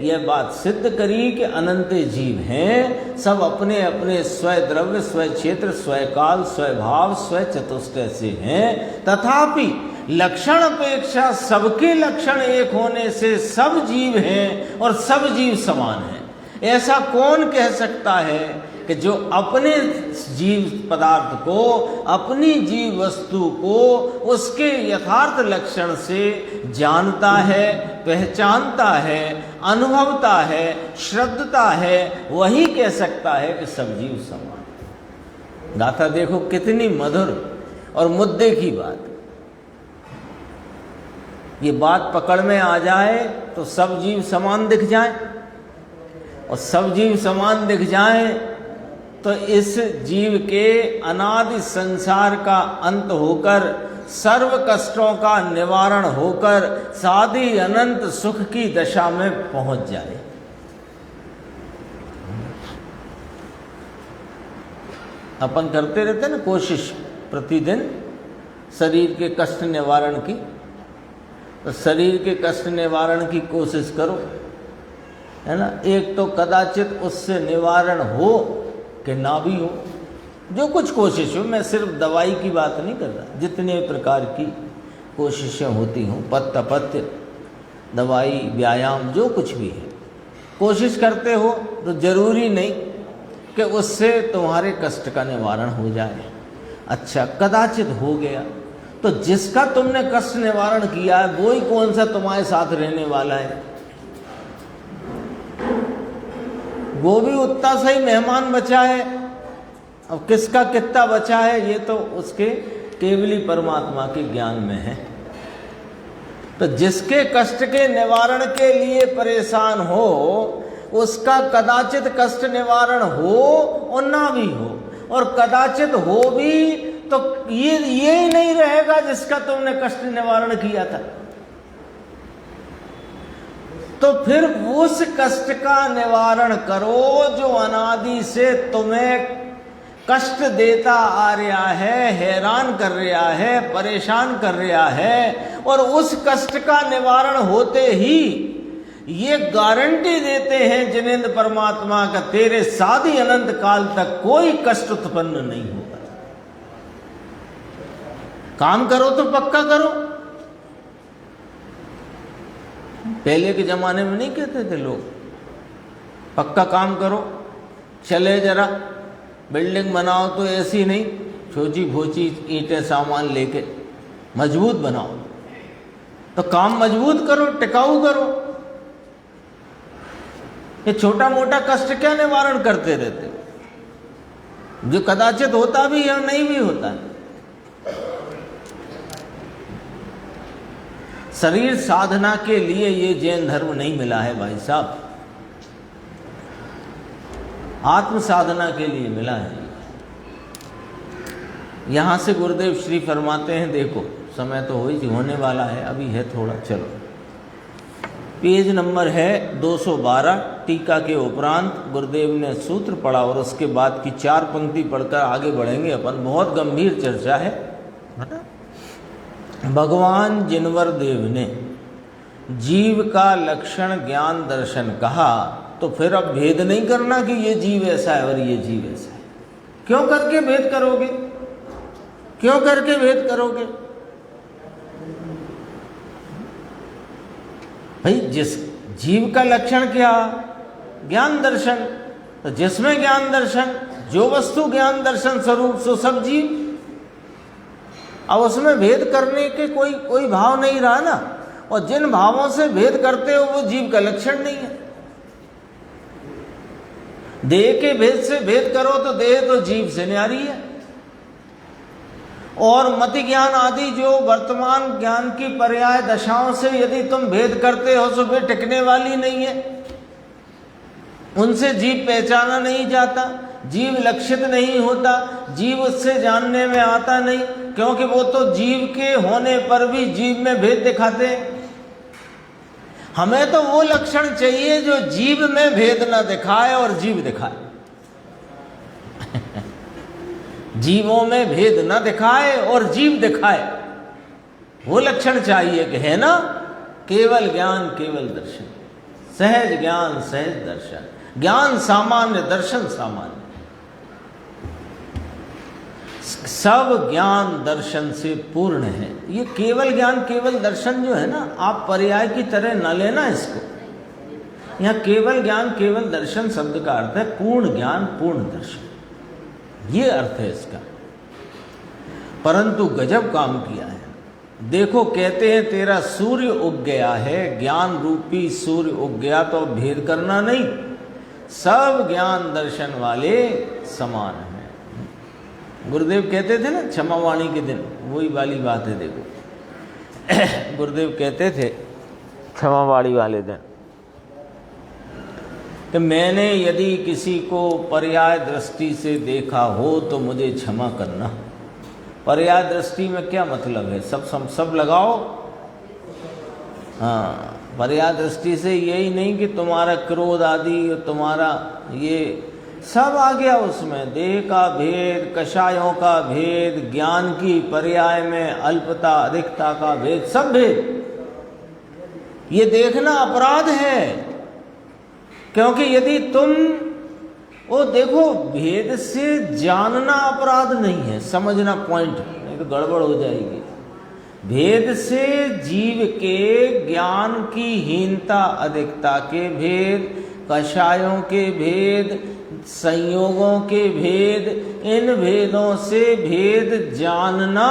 यह बात सिद्ध करी कि अनंत जीव हैं, सब अपने अपने स्वयं द्रव्य, स्वयं क्षेत्र, स्वयं काल, स्वयं भाव, स्वयं चतुष्टय से हैं। तथापि लक्षण अपेक्षा सबके लक्षण एक होने से सब जीव हैं और सब जीव समान हैं। ऐसा कौन कह सकता है कि जो अपने जीव पदार्थ को, अपनी जीव वस्तु को उसके यथार्थ लक्षण से जानता है, पहचानता है, अनुभवता है, श्रद्धता है, वही कह सकता है कि सब जीव समान। गाथा देखो कितनी मधुर और मुद्दे की बात। ये बात पकड़ में आ जाए तो सब जीव समान दिख जाए, और सब जीव समान दिख जाए तो इस जीव के अनादि संसार का अंत होकर, सर्व कष्टों का निवारण होकर साधी अनंत सुख की दशा में पहुंच जाए। अपन करते रहते ना कोशिश प्रतिदिन शरीर के कष्ट निवारण की, तो शरीर के कष्ट निवारण की कोशिश करो, है ना। एक तो कदाचित उससे निवारण हो कि ना भी हो, जो कुछ कोशिश हो, मैं सिर्फ दवाई की बात नहीं कर रहा, जितने प्रकार की कोशिशें होती हों, पत्य पत्य, दवाई, व्यायाम, जो कुछ भी है, कोशिश करते हो तो जरूरी नहीं कि उससे तुम्हारे कष्ट का निवारण हो जाए। अच्छा, कदाचित हो गया तो जिसका तुमने कष्ट निवारण किया है वो ही कौन सा तुम्हारे साथ रहने वाला है, वो भी उतना सही मेहमान बचा है। अब किसका कितना बचा है ये तो उसके केवली परमात्मा के ज्ञान में है। तो जिसके कष्ट के निवारण के लिए परेशान हो उसका कदाचित कष्ट निवारण हो और ना भी हो, और कदाचित हो भी तो ये ही नहीं रहेगा जिसका तुमने कष्ट निवारण किया था। तो फिर उस कष्ट का निवारण करो जो अनादि से तुम्हें कष्ट देता आ रहा है, हैरान कर रहा है, परेशान कर रहा है, और उस कष्ट का निवारण होते ही ये गारंटी देते हैं जिनेंद्र परमात्मा का, तेरे साधी अनंत काल तक कोई कष्ट उत्पन्न नहीं होगा। काम करो तो पक्का करो। पहले के जमाने में नहीं कहते थे लोग, पक्का काम करो, चले जरा, बिल्डिंग बनाओ तो ऐसी नहीं छोटी भोची ईंटें सामान लेके, मजबूत बनाओ। तो काम मजबूत करो, टिकाऊ करो। ये छोटा मोटा कष्ट क्या निवारण करते रहते हो, जो कदाचित होता भी है और नहीं भी होता है। शरीर साधना के लिए ये जैन धर्म नहीं मिला है भाई साहब, आत्म साधना के लिए मिला है। यहां से गुरुदेव श्री फरमाते हैं, देखो समय तो होने वाला है, अभी है थोड़ा, चलो पेज नंबर है 212, टीका के उपरांत गुरुदेव ने सूत्र पढ़ा और उसके बाद की 4 पंक्ति पढ़कर आगे बढ़ेंगे अपन। बहुत गंभीर चर्चा है। भगवान जिनवर देव ने जीव का लक्षण ज्ञान दर्शन कहा, तो फिर अब भेद नहीं करना कि ये जीव ऐसा है और ये जीव ऐसा है। क्यों करके भेद करोगे, क्यों करके भेद करोगे भाई? जिस जीव का लक्षण क्या, ज्ञान दर्शन, तो जिसमें ज्ञान दर्शन, जो वस्तु ज्ञान दर्शन स्वरूप सो सब जीव। अब उसमें भेद करने के कोई भाव नहीं रहा ना, और जिन भावों से भेद करते हो वो जीव का लक्षण नहीं है। देह के भेद से भेद करो तो देह तो जीव से न्यारी है, और मति ज्ञान आदि जो वर्तमान ज्ञान की पर्याय दशाओं से यदि तुम भेद करते हो तो वे टिकने वाली नहीं है, उनसे जीव पहचाना नहीं जाता, जीव लक्षित नहीं होता, जीव उससे जानने में आता नहीं, क्योंकि वो तो जीव के होने पर भी जीव में भेद दिखाते हैं। हमें तो वो लक्षण चाहिए जो जीव में भेद न दिखाए और जीव दिखाए। जीवों में भेद न दिखाए और जीव दिखाए, वो लक्षण चाहिए कि है ना, केवल ज्ञान केवल दर्शन, सहज ज्ञान सहज दर्शन, ज्ञान सामान्य दर्शन सामान्य। सब ज्ञान दर्शन से पूर्ण है। ये केवल ज्ञान केवल दर्शन जो है ना, आप पर्याय की तरह न लेना इसको। यहाँ केवल ज्ञान केवल दर्शन शब्द का अर्थ है पूर्ण ज्ञान पूर्ण दर्शन, ये अर्थ है इसका। परंतु गजब काम किया है। देखो कहते हैं तेरा सूर्य उग गया है, ज्ञान रूपी सूर्य उग गया, तो भेद करना नहीं, सब ज्ञान दर्शन वाले समान हैं। गुरुदेव कहते थे ना क्षमावाणी के दिन, वही वाली बात है। देखो गुरुदेव कहते थे क्षमावाणी वाले दिन कि मैंने यदि किसी को पर्याय दृष्टि से देखा हो तो मुझे क्षमा करना। पर्याय दृष्टि में क्या मतलब है? सब लगाओ। हाँ, पर्याय दृष्टि से यही नहीं कि तुम्हारा क्रोध आदि, तुम्हारा ये सब आ गया उसमें। देह का भेद, कषायों का भेद, ज्ञान की पर्याय में अल्पता अधिकता का भेद, सब भेद ये देखना अपराध है। क्योंकि यदि तुम वो देखो, भेद से जानना अपराध नहीं है, समझना पॉइंट, नहीं तो गड़बड़ हो जाएगी। भेद से जीव के ज्ञान की हीनता अधिकता के भेद, कषायों के भेद, संयोगों के भेद, इन भेदों से भेद जानना।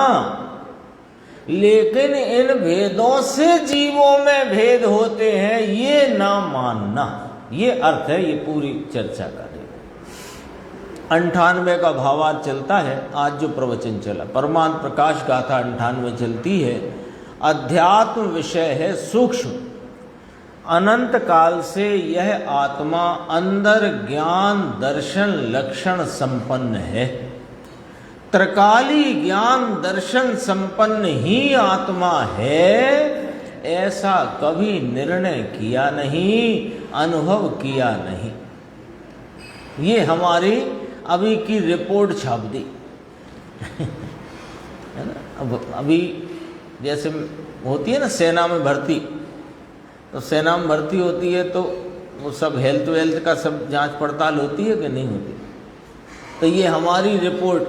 लेकिन इन भेदों से जीवों में भेद होते हैं ये ना मानना, ये अर्थ है ये पूरी चर्चा का। 98 का भावार्थ चलता है। आज जो प्रवचन चला परमार्थ प्रकाश गाथा 98 चलती है। अध्यात्म विषय है सूक्ष्म। अनंत काल से यह आत्मा अंदर ज्ञान दर्शन लक्षण संपन्न है। त्रिकाली ज्ञान दर्शन संपन्न ही आत्मा है, ऐसा कभी निर्णय किया नहीं, अनुभव किया नहीं। ये हमारी अभी की रिपोर्ट छाप दी है ना। अब अभी जैसे होती है ना सेना में भर्ती, तो सेना में भर्ती होती है तो वो सब हेल्थ वेल्थ का सब जांच पड़ताल होती है कि नहीं होती। तो ये हमारी रिपोर्ट,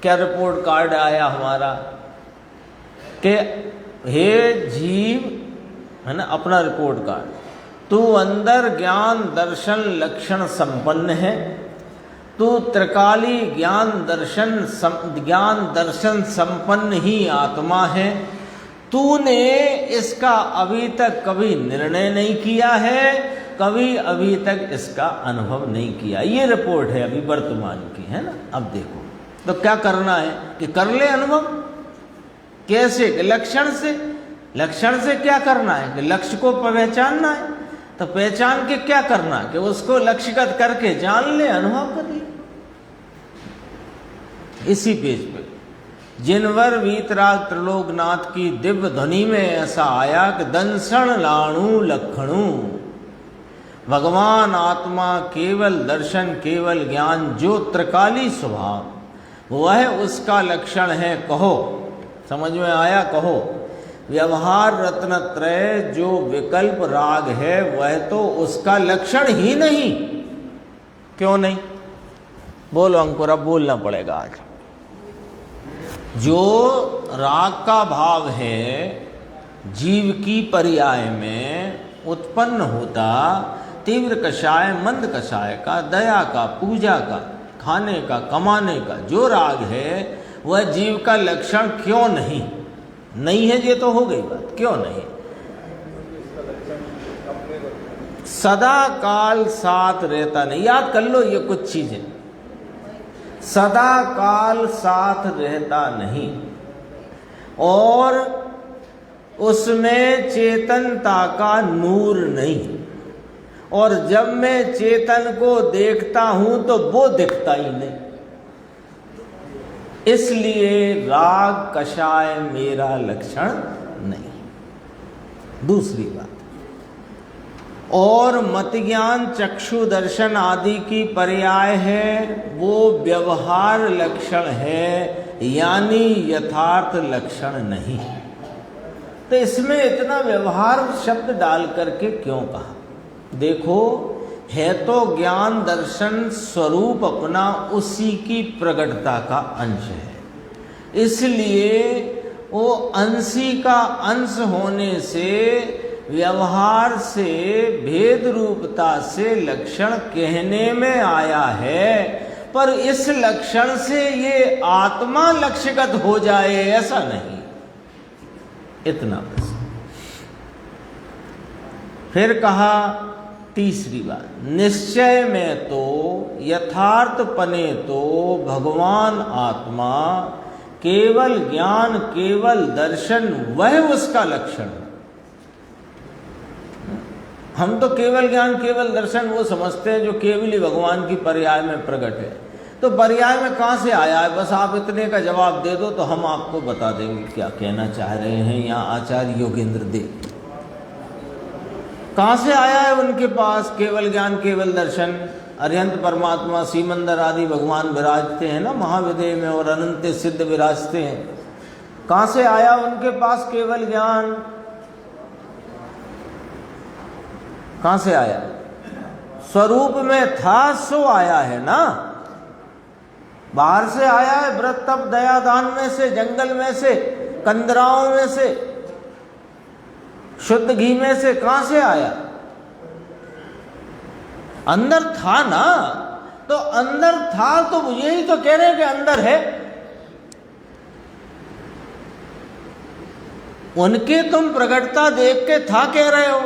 क्या रिपोर्ट कार्ड आया हमारा कि हे जीव, है ना, अपना रिपोर्ट कार्ड, तू अंदर ज्ञान दर्शन लक्षण संपन्न है, तू त्रिकाली ज्ञान दर्शन संपन्न ही आत्मा है। तूने इसका अभी तक कभी निर्णय नहीं किया है, कभी अभी तक इसका अनुभव नहीं किया। ये रिपोर्ट है अभी वर्तमान की, है ना। अब देखो तो क्या करना है कि कर ले अनुभव। कैसे? कि लक्षण से। लक्षण से क्या करना है कि लक्ष्य को पहचानना है। तो पहचान के क्या करना है कि उसको लक्ष्यगत करके जान ले, अनुभव कर ले। इसी पेज पे जिनवर वीतराग त्रिलोकनाथ की दिव्य ध्वनि में ऐसा आया कि दंसण लाणु लखणु, भगवान आत्मा केवल दर्शन केवल ज्ञान जो त्रिकाली स्वभाव, वह उसका लक्षण है। कहो, समझ में आया? कहो। व्यवहार रत्नत्रय जो विकल्प राग है वह तो उसका लक्षण ही नहीं। क्यों नहीं? बोलो अंकुर, अब बोलना पड़ेगा आज। जो राग का भाव है जीव की पर्याय में उत्पन्न होता, तीव्र कषाय मंद कषाय का, दया का, पूजा का, खाने का, कमाने का जो राग है वह जीव का लक्षण क्यों नहीं? नहीं है, ये तो हो गई बात। क्यों नहीं? सदा काल साथ रहता नहीं। याद कर लो ये कुछ चीजें। सदा काल साथ रहता नहीं और उसमें चेतनता का नूर नहीं। और जब मैं चेतन को देखता हूं तो वो दिखता ही नहीं। इसलिए राग कषाय मेरा लक्षण नहीं। दूसरी बात, और मत ज्ञान चक्षु दर्शन आदि की पर्याय है, वो व्यवहार लक्षण है, यानी यथार्थ लक्षण नहीं। तो इसमें इतना व्यवहार शब्द डाल करके क्यों कहा? देखो, है तो ज्ञान दर्शन स्वरूप अपना उसी की प्रगटता का अंश है। इसलिए वो अंशी का अंश होने से व्यवहार से भेद रूपता से लक्षण कहने में आया है, पर इस लक्षण से ये आत्मा लक्ष्यगत हो जाए ऐसा नहीं। इतना बस। फिर कहा तीसरी बात, निश्चय में तो यथार्थ पने तो भगवान आत्मा केवल ज्ञान केवल दर्शन वह उसका लक्षण है। हम तो केवल ज्ञान केवल दर्शन वो समझते हैं जो केवल ही भगवान की पर्याय में प्रकट है। तो पर्याय में कहाँ से आया है, बस आप इतने का जवाब दे दो तो हम आपको बता देंगे क्या कहना चाह रहे हैं यहाँ आचार्य योगेंद्र देव। कहाँ से आया है उनके पास केवल ज्ञान केवल दर्शन? अरिहंत परमात्मा सीमंदर आदि भगवान विराजते हैं ना महाविदेह में, और अनंत सिद्ध विराजते हैं। कहाँ से आया उनके पास केवल ज्ञान? कहाँ से आया? स्वरूप में था सो आया है ना, बाहर से आया है, व्रत तप दया दान में से, जंगल में से, कंदराओं में से, शुद्ध घी में से। कहां से आया? अंदर था ना, तो अंदर था तो यही तो कह रहे हैं कि अंदर है। उनके तुम प्रगटता देख के था कह रहे हो,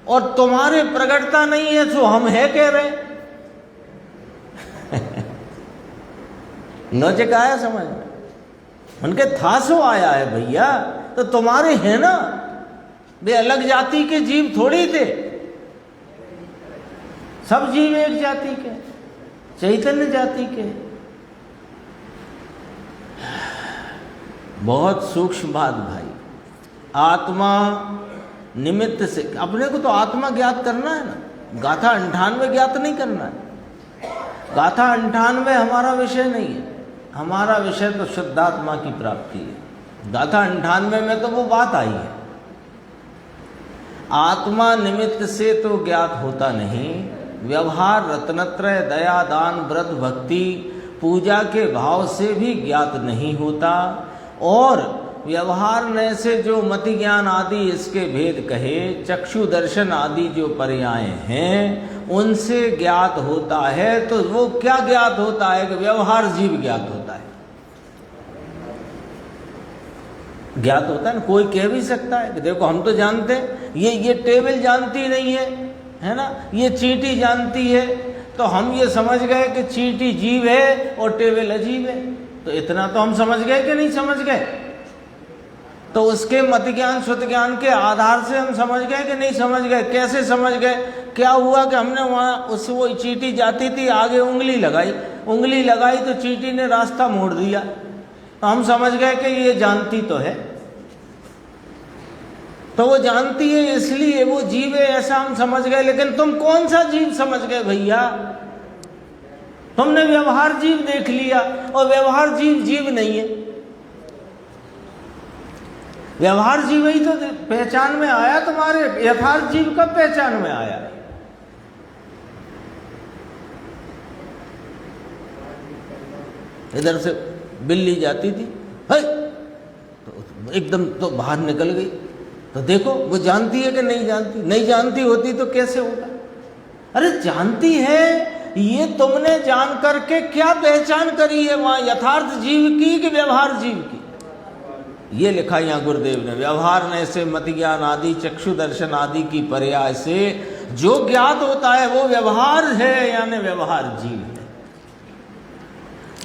और तुम्हारे प्रगटता नहीं है तो हम है कह रहे हैं। लॉजिक आया समझ में? उनके था सो आया है भैया, तो तुम्हारे है ना। वे अलग जाति के जीव थोड़ी थे, सब जीव एक जाति के, चैतन्य जाति के। बहुत सूक्ष्म बात भाई। आत्मा निमित्त से, अपने को तो आत्मा ज्ञात करना है ना, गाथा 98 ज्ञात नहीं करना है। गाथा 98 हमारा विषय नहीं है, हमारा विषय तो शुद्धात्मा की प्राप्ति है। गाथा 98 में तो वो बात आई है। आत्मा निमित्त से तो ज्ञात होता नहीं, व्यवहार रत्नत्रय दया दान व्रत भक्ति पूजा के भाव से भी ज्ञात नहीं होता, और व्यवहार में से जो मति ज्ञान आदि इसके भेद कहे, चक्षु दर्शन आदि जो पर्याय हैं उनसे ज्ञात होता है। तो वो क्या ज्ञात होता है कि व्यवहार जीव ज्ञात होता है। ज्ञात होता है ना, कोई कह भी सकता है कि देखो हम तो जानते हैं, ये टेबल जानती नहीं है ना, ये चींटी जानती है, तो हम ये समझ गए कि चींटी जीव है और टेबल अजीब है। तो इतना तो हम समझ गए कि नहीं समझ गए? तो उसके मत ज्ञान शुद्ध ज्ञान के आधार से हम समझ गए कि नहीं समझ गए? कैसे समझ गए? क्या हुआ कि हमने वहाँ उस वो चींटी जाती थी, आगे उंगली लगाई तो चींटी ने रास्ता मोड़ दिया, तो हम समझ गए कि ये जानती तो है। तो वो जानती है इसलिए वो जीव है ऐसा हम समझ गए। लेकिन तुम कौन सा जीव समझ गए भैया? तुमने व्यवहार जीव देख लिया, और व्यवहार जीव नहीं है। व्यवहार जीव ही तो पहचान में आया तुम्हारे, यथार्थ जीव कब पहचान में आया? इधर से बिल्ली जाती थी, तो एकदम तो बाहर निकल गई, तो देखो वो जानती है कि नहीं जानती? नहीं जानती होती तो कैसे होगा? अरे जानती है, ये तुमने जान करके क्या पहचान करी है वहां, यथार्थ जीव की कि व्यवहार जीव की? ये लिखा यहाँ गुरुदेव ने, व्यवहार ने से मति ज्ञान आदि चक्षु दर्शन आदि की पर्याय से जो ज्ञात होता है वो व्यवहार है, यानी व्यवहार जीव है।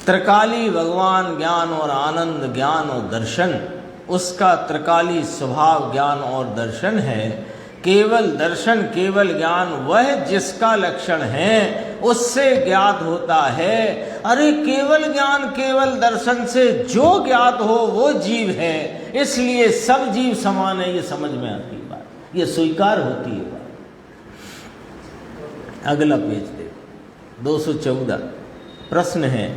त्रिकाली भगवान ज्ञान और आनंद ज्ञान और दर्शन, उसका त्रिकाली स्वभाव ज्ञान और दर्शन है। केवल दर्शन केवल ज्ञान वह जिसका लक्षण है उससे ज्ञात होता है। अरे केवल ज्ञान केवल दर्शन से जो ज्ञात हो वो जीव है, इसलिए सब जीव समान है। ये समझ में आती है बात, ये स्वीकार होती है बात। अगला पेज देखो, 214 प्रश्न है,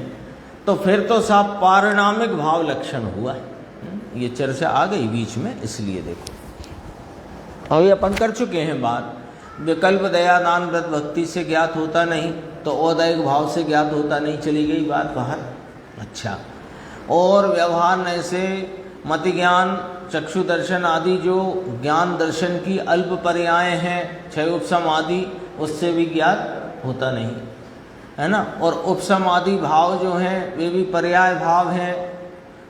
तो फिर तो साफ पारिणामिक भाव लक्षण हुआ है। ये चर्चा आ गई बीच में, इसलिए देखो अभी अपन कर चुके हैं बात। विकल्प दया दान व्रत भक्ति से ज्ञात होता नहीं, तो औदैहिक भाव से ज्ञात होता नहीं, चली गई बात बाहर। अच्छा, और व्यवहार नय से मति ज्ञान, चक्षु दर्शन आदि जो ज्ञान दर्शन की अल्प पर्याय हैं, क्षय उपशम आदि, उससे भी ज्ञात होता नहीं, है ना। और उपशम आदि भाव जो हैं वे भी पर्याय भाव हैं,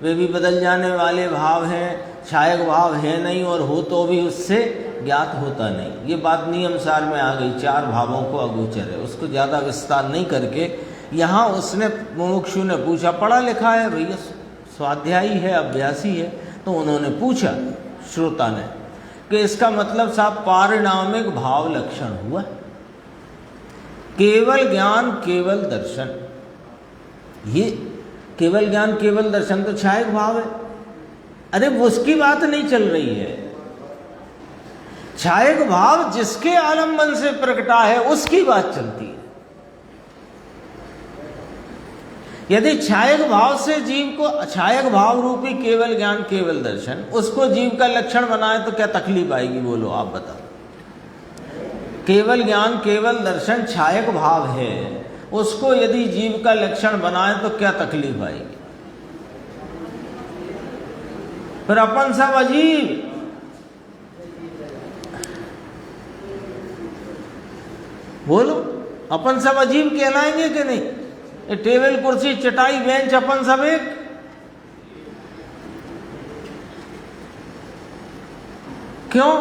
वे भी बदल जाने वाले भाव हैं, क्षायक भाव है नहीं, और हो तो भी उससे ज्ञात होता नहीं। ये बात नियम सार में आ गई, 4 भावों को अगोचर है। उसको ज़्यादा विस्तार नहीं करके यहाँ उसने, मुमुक्षु ने पूछा, पढ़ा लिखा है भैया, स्वाध्यायी है, अभ्यासी है, तो उन्होंने पूछा श्रोता ने कि इसका मतलब साहब पारिणामिक भाव लक्षण हुआ, केवल ज्ञान केवल दर्शन। ये केवल ज्ञान केवल दर्शन तो क्षायक भाव है। अरे उसकी बात नहीं चल रही है, क्षायक भाव जिसके आलंबन से प्रकटा है उसकी बात चलती है। यदि क्षायक भाव से जीव को, क्षायक भाव रूपी केवल ज्ञान केवल दर्शन, उसको जीव का लक्षण बनाए तो क्या तकलीफ आएगी? बोलो आप बताओ। केवल ज्ञान केवल दर्शन क्षायक भाव है, उसको यदि जीव का लक्षण बनाए तो क्या तकलीफ आएगी? फिर अपन सब अजीब, बोलो अपन सब अजीब कहलाएंगे कि नहीं? ये टेबल कुर्सी चटाई बेंच अपन सब एक, क्यों?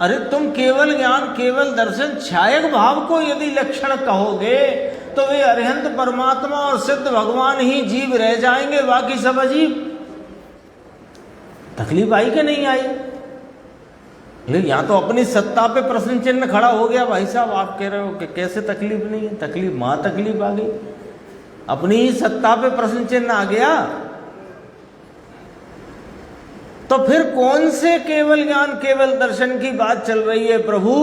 अरे तुम केवल ज्ञान केवल दर्शन क्षायक भाव को यदि लक्षण कहोगे तो वे अरिहंत परमात्मा और सिद्ध भगवान ही जीव रह जाएंगे, बाकी सब अजीब। तकलीफ आई कि नहीं आई? लेकिन यहाँ तो अपनी सत्ता पे प्रश्न चिन्ह खड़ा हो गया। भाई साहब आप कह रहे हो कि कैसे तकलीफ नहीं है? तकलीफ, मां तकलीफ आ गई, अपनी ही सत्ता पे प्रश्न चिन्ह आ गया। तो फिर कौन से केवल ज्ञान केवल दर्शन की बात चल रही है प्रभु?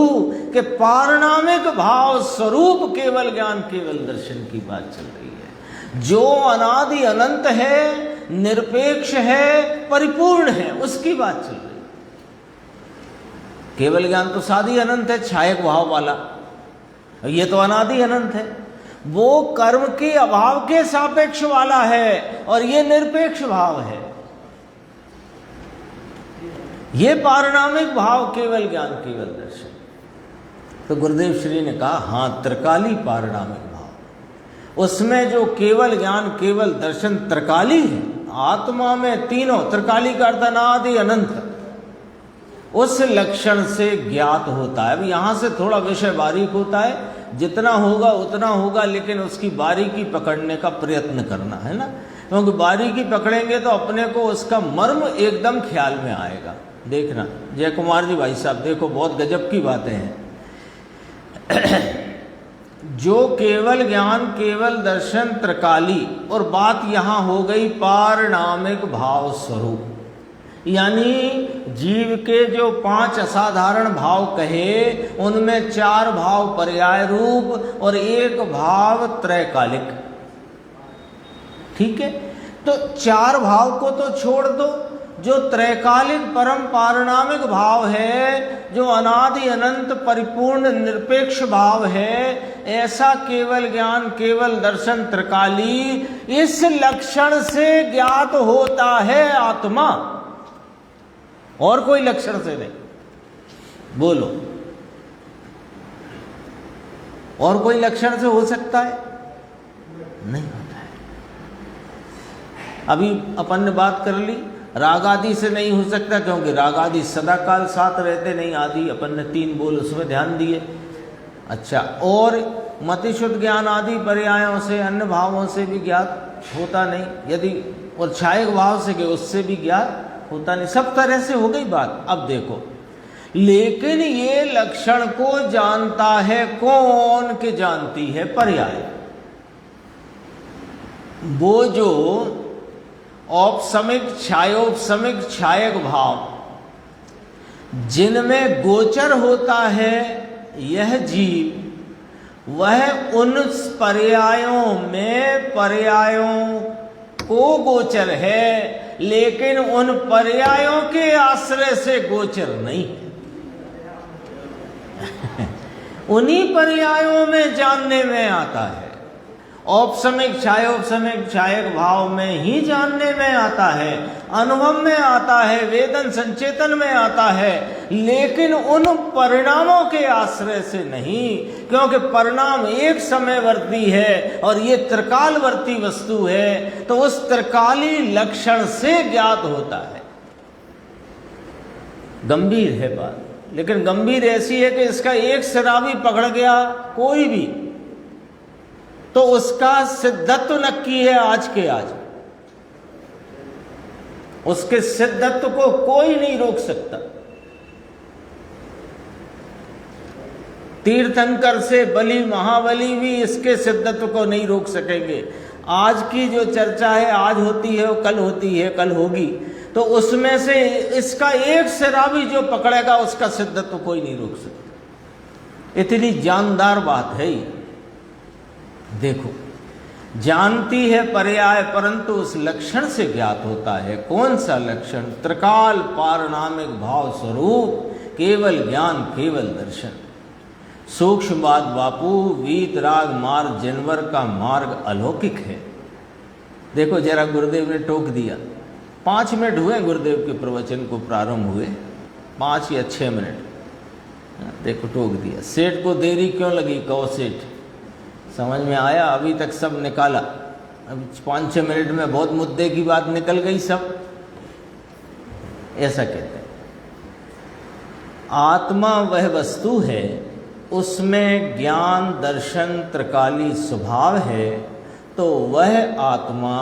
कि पारिणामिक भाव स्वरूप केवल ज्ञान केवल दर्शन की बात चल रही है, जो अनादि अनंत है, निरपेक्ष है, परिपूर्ण है, उसकी बात चल रही है। केवल ज्ञान तो सादी अनंत है, क्षायक भाव वाला, ये तो अनादि अनंत है। वो कर्म के अभाव के सापेक्ष वाला है और ये निरपेक्ष भाव है। ये पारिणामिक भाव केवल ज्ञान केवल दर्शन। तो गुरुदेव श्री ने कहा हां, त्रिकाली पारिणामिक भाव, उसमें जो केवल ज्ञान केवल दर्शन त्रिकाली है, आत्मा में तीनों, त्रिकाली का अर्थ अनादि अनंत, उस लक्षण से ज्ञात होता है। अब यहां से थोड़ा विषय बारीक होता है, जितना होगा उतना होगा, लेकिन उसकी बारीकी पकड़ने का प्रयत्न करना है ना, क्योंकि बारीकी पकड़ेंगे तो अपने को उसका मर्म एकदम ख्याल में आएगा। देखना जय कुमार जी भाई साहब, देखो बहुत गजब की बातें हैं। जो केवल ज्ञान केवल दर्शन त्रिकाली, और बात यहां हो गई पारिणामिक भाव स्वरूप, यानी जीव के जो 5 असाधारण भाव कहे, उनमें 4 भाव पर्याय रूप और 1 भाव त्रैकालिक। ठीक है, तो 4 भाव को तो छोड़ दो, जो त्रैकालिक परम पारिणामिक भाव है, जो अनादि अनंत परिपूर्ण निरपेक्ष भाव है, ऐसा केवल ज्ञान केवल दर्शन त्रिकाली, इस लक्षण से ज्ञात होता है आत्मा, और कोई लक्षण से नहीं। बोलो, और कोई लक्षण से हो सकता है? नहीं होता है। अभी अपन ने बात कर ली, राग आदि से नहीं हो सकता, क्योंकि राग आदि सदा काल साथ रहते नहीं। आदि अपन ने 3 बोल उसमें ध्यान दिए। अच्छा, और मति शुद्ध ज्ञान आदि पर्यायों से, अन्य भावों से भी ज्ञात होता नहीं, यदि और क्षायक भाव से उससे भी ज्ञात होता नहीं। सब तरह से हो गई बात। अब देखो, लेकिन ये लक्षण को जानता है कौन? के जानती है पर्याय। वो जो औपसमिक क्षायोपसमिक क्षायक भाव जिनमें गोचर होता है यह जीव, वह उन पर्यायों में पर्यायों को गोचर है, लेकिन उन पर्यायों के आश्रय से गोचर नहीं। उन्हीं पर्यायों में जानने में आता है, औपसमिक क्षायोपसमिक क्षायक भाव में ही जानने में आता है, अनुभव में आता है, वेदन संचेतन में आता है, लेकिन उन परिणामों के आश्रय से नहीं, क्योंकि परिणाम एक समयवर्ती है और ये त्रिकालवर्ती वस्तु है, तो उस त्रिकाली लक्षण से ज्ञात होता है। गंभीर है बात, लेकिन गंभीर ऐसी है कि इसका एक सिरा भी पकड़ गया कोई भी, तो उसका सिद्धत्व नक्की है आज के आज। उसके सिद्धत्व को कोई नहीं रोक सकता। तीर्थंकर से बलि महाबली भी इसके सिद्धत्व को नहीं रोक सकेंगे। आज की जो चर्चा है, आज होती है, कल होती है, कल होगी, तो उसमें से इसका एक सिरा भी जो पकड़ेगा उसका सिद्धत्व कोई नहीं रोक सकता। इतनी जानदार बात है ये। देखो, जानती है पर्याय, परंतु उस लक्षण से ज्ञात होता है। कौन सा लक्षण? त्रिकाल पारणामिक भाव स्वरूप, केवल ज्ञान, केवल दर्शन। सूक्ष्म बात बापू, वीतराग मार्ग जनवर का मार्ग अलौकिक है। देखो जरा, गुरुदेव ने टोक दिया। 5 मिनट हुए गुरुदेव के प्रवचन को प्रारंभ हुए, 5 या 6 मिनट। देखो टोक दिया। सेठ को देरी क्यों लगी? कहो सेठ, समझ में आया? अभी तक सब निकाला, अब 5-6 मिनट में बहुत मुद्दे की बात निकल गई सब। ऐसा कहते हैं। आत्मा वह वस्तु है, उसमें ज्ञान दर्शन त्रिकाली स्वभाव है, तो वह आत्मा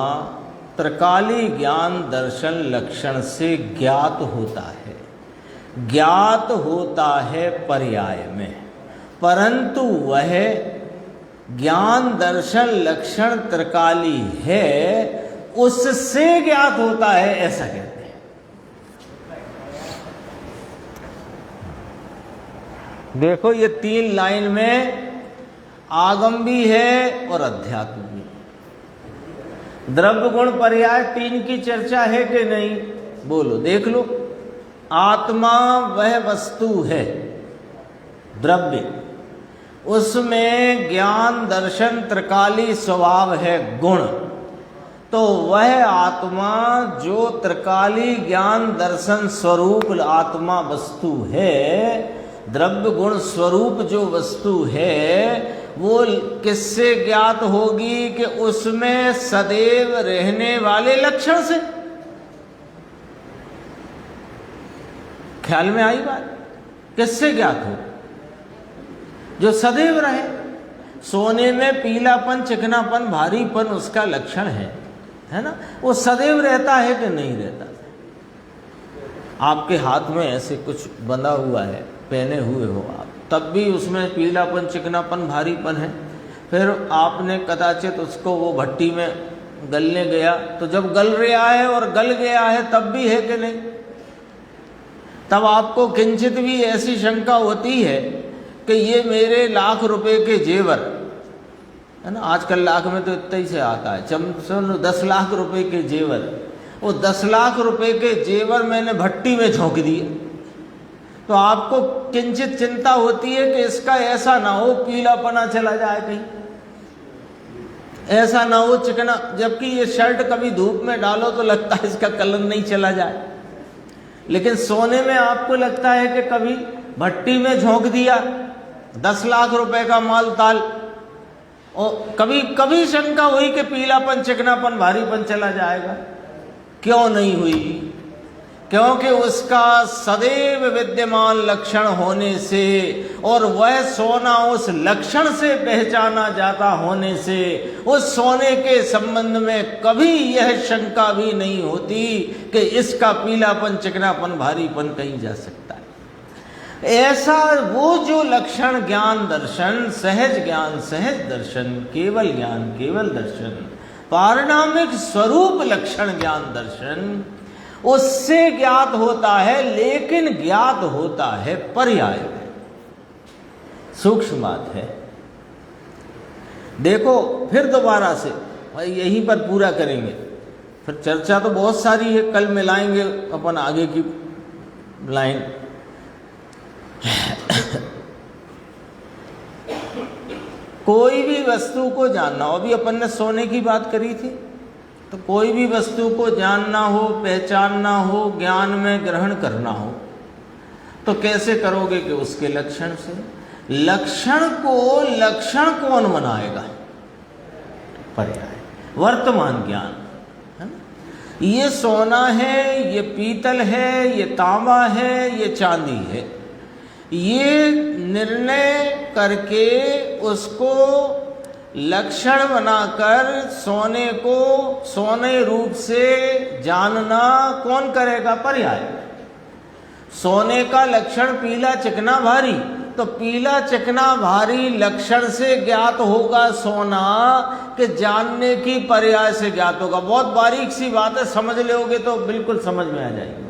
त्रिकाली ज्ञान दर्शन लक्षण से ज्ञात होता है। ज्ञात होता है पर्याय में, परंतु वह ज्ञान दर्शन लक्षण त्रिकाली है, उससे ज्ञात होता है, ऐसा कहते हैं। देखो ये 3 लाइन में आगम भी है और अध्यात्म भी। द्रव्य गुण पर्याय 3 की चर्चा है कि नहीं? बोलो, देख लो। आत्मा वह वस्तु है, द्रव्य, उसमें ज्ञान दर्शन त्रिकाली स्वभाव है, गुण, तो वह आत्मा जो त्रिकाली ज्ञान दर्शन स्वरूप आत्मा वस्तु है, द्रव्य गुण स्वरूप जो वस्तु है, वो किससे ज्ञात होगी? कि उसमें सदैव रहने वाले लक्षण से। ख्याल में आई बात? किससे ज्ञात हो? जो सदैव रहे। सोने में पीलापन, चिकनापन, भारीपन उसका लक्षण है ना? वो सदैव रहता है कि नहीं रहता? आपके हाथ में ऐसे कुछ बंधा हुआ है, पहने हुए हो आप, तब भी उसमें पीलापन, चिकनापन, भारीपन है। फिर आपने कदाचित उसको वो भट्टी में गलने गया, तो जब गल रहा है और गल गया है तब भी है कि नहीं? तब आपको किंचित भी ऐसी शंका होती है कि ये मेरे लाख रुपए के जेवर है ना, आजकल लाख में तो इतना ही से आता है, 10 लाख रुपए के जेवर, वो 10 लाख रुपए के जेवर मैंने भट्टी में झोंक दिए, तो आपको किंचित चिंता होती है कि इसका ऐसा ना हो पीलापना चला जाए, कहीं ऐसा ना हो चिकना, जबकि ये शर्ट कभी धूप में डालो तो लगता है इसका कलर नहीं चला जाए। लेकिन सोने में आपको लगता है कि कभी भट्टी में झोंक दिया, 10 लाख रुपए का माल ताल, और कभी कभी शंका हुई कि पीलापन, चिकनापन, भारीपन चला जाएगा? क्यों नहीं हुई? क्योंकि उसका सदैव विद्यमान लक्षण होने से और वह सोना उस लक्षण से पहचाना जाता होने से उस सोने के संबंध में कभी यह शंका भी नहीं होती कि इसका पीलापन, चिकनापन, भारीपन कहीं जा सकता है। ऐसा वो जो लक्षण ज्ञान दर्शन, सहज ज्ञान सहज दर्शन, केवल ज्ञान केवल दर्शन, पारिणामिक स्वरूप लक्षण ज्ञान दर्शन, उससे ज्ञात होता है, लेकिन ज्ञात होता है पर्याय में। सूक्ष्म बात है। देखो फिर दोबारा से यहीं पर पूरा करेंगे, फिर चर्चा तो बहुत सारी है, कल मिलाएंगे अपन आगे की लाइन। कोई भी वस्तु को जानना हो, अभी अपन ने सोने की बात करी थी, तो कोई भी वस्तु को जानना हो, पहचानना हो, ज्ञान में ग्रहण करना हो, तो कैसे करोगे कि उसके लक्षण से। लक्षण कौन बनाएगा? पर्याय, वर्तमान ज्ञान, है ना। ये सोना है, ये पीतल है, ये तांबा है, ये चांदी है, ये निर्णय करके उसको लक्षण बनाकर सोने को सोने रूप से जानना कौन करेगा? पर्याय। सोने का लक्षण पीला चिकना भारी, तो पीला चिकना भारी लक्षण से ज्ञात होगा सोना, कि जानने की पर्याय से ज्ञात होगा। बहुत बारीक सी बात है, समझ लोगे तो बिल्कुल समझ में आ जाएगी।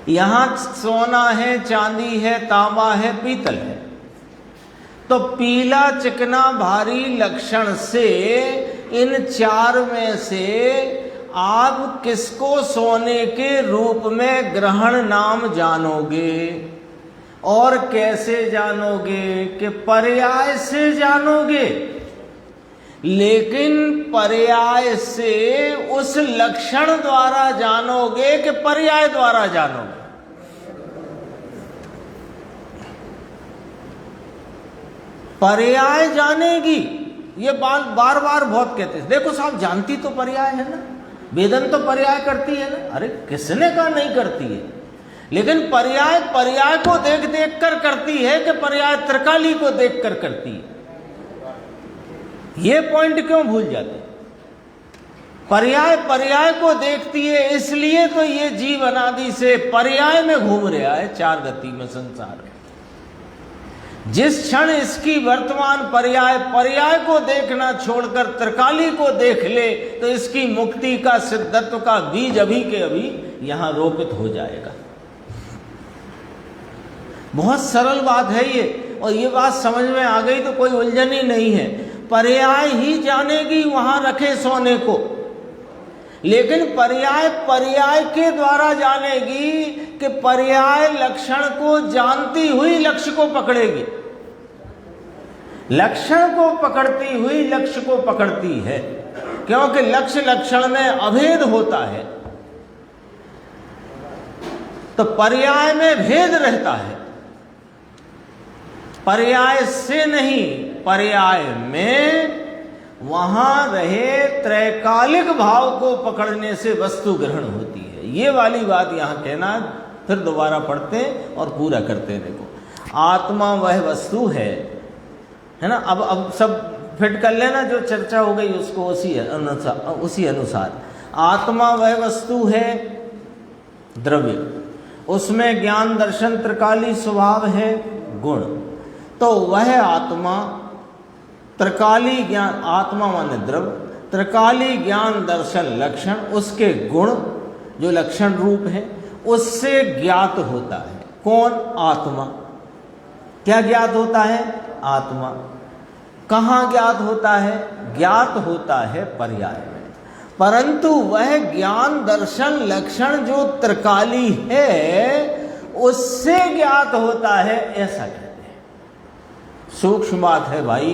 यहां सोना है, चांदी है, तांबा है, पीतल है, तो पीला चिकना भारी लक्षण से इन चार में से आप किसको सोने के रूप में ग्रहण नाम जानोगे? और कैसे जानोगे? कि पर्याय से जानोगे, लेकिन पर्याय से उस लक्षण द्वारा जानोगे कि पर्याय द्वारा जानोगे? पर्याय जानेगी। ये बार बार बहुत कहते हैं, देखो साहब जानती तो पर्याय है ना, वेदन तो पर्याय करती है ना। अरे किसने कहा नहीं करती है? लेकिन पर्याय को देख देख कर करती है कि पर्याय त्रिकाली को देख कर करती है? ये पॉइंट क्यों भूल जाते? पर्याय को देखती है, इसलिए तो ये जीव अनादि से पर्याय में घूम रहा है, चार गति में संसार में। जिस क्षण इसकी वर्तमान पर्याय को देखना छोड़कर त्रिकाली को देख ले, तो इसकी मुक्ति का सिद्धत्व का बीज अभी के अभी यहां रोपित हो जाएगा। बहुत सरल बात है ये, और ये बात समझ में आ गई तो कोई उलझन ही नहीं है। पर्याय ही जानेगी वहां रखे सोने को, लेकिन पर्याय के द्वारा जानेगी कि पर्याय लक्षण को जानती हुई लक्ष्य को पकड़ेगी। लक्षण को पकड़ती हुई लक्ष्य को पकड़ती है, क्योंकि लक्ष्य लक्षण में अभेद होता है, तो पर्याय में भेद रहता है। पर्याय से नहीं, पर्याय में वहां रहे त्रैकालिक भाव को पकड़ने से वस्तु ग्रहण होती है। ये वाली बात यहां कहना, फिर दोबारा पढ़ते हैं और पूरा करते हैं। देखो, आत्मा वह वस्तु है ना। अब सब फिट कर लेना, जो चर्चा हो गई उसको उसी अनुसार। आत्मा वह वस्तु है द्रव्य, उसमें ज्ञान दर्शन त्रिकाली स्वभाव है गुण, तो वह आत्मा त्रिकाली ज्ञान, आत्मा माने द्रव्य, त्रिकाली ज्ञान दर्शन लक्षण, उसके गुण जो लक्षण रूप है उससे ज्ञात होता है। कौन? आत्मा। क्या ज्ञात होता है? आत्मा। कहाँ ज्ञात होता है? ज्ञात होता है पर्याय में। परंतु वह ज्ञान दर्शन लक्षण जो त्रिकाली है उससे ज्ञात होता है, ऐसा कहते हैं। सूक्ष्म बात है भाई।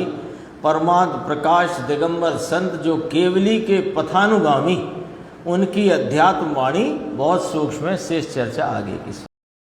परमात्म प्रकाश दिगंबर संत जो केवली के पथानुगामी, उनकी अध्यात्म वाणी बहुत सूक्ष्म है। शेष चर्चा आगे की।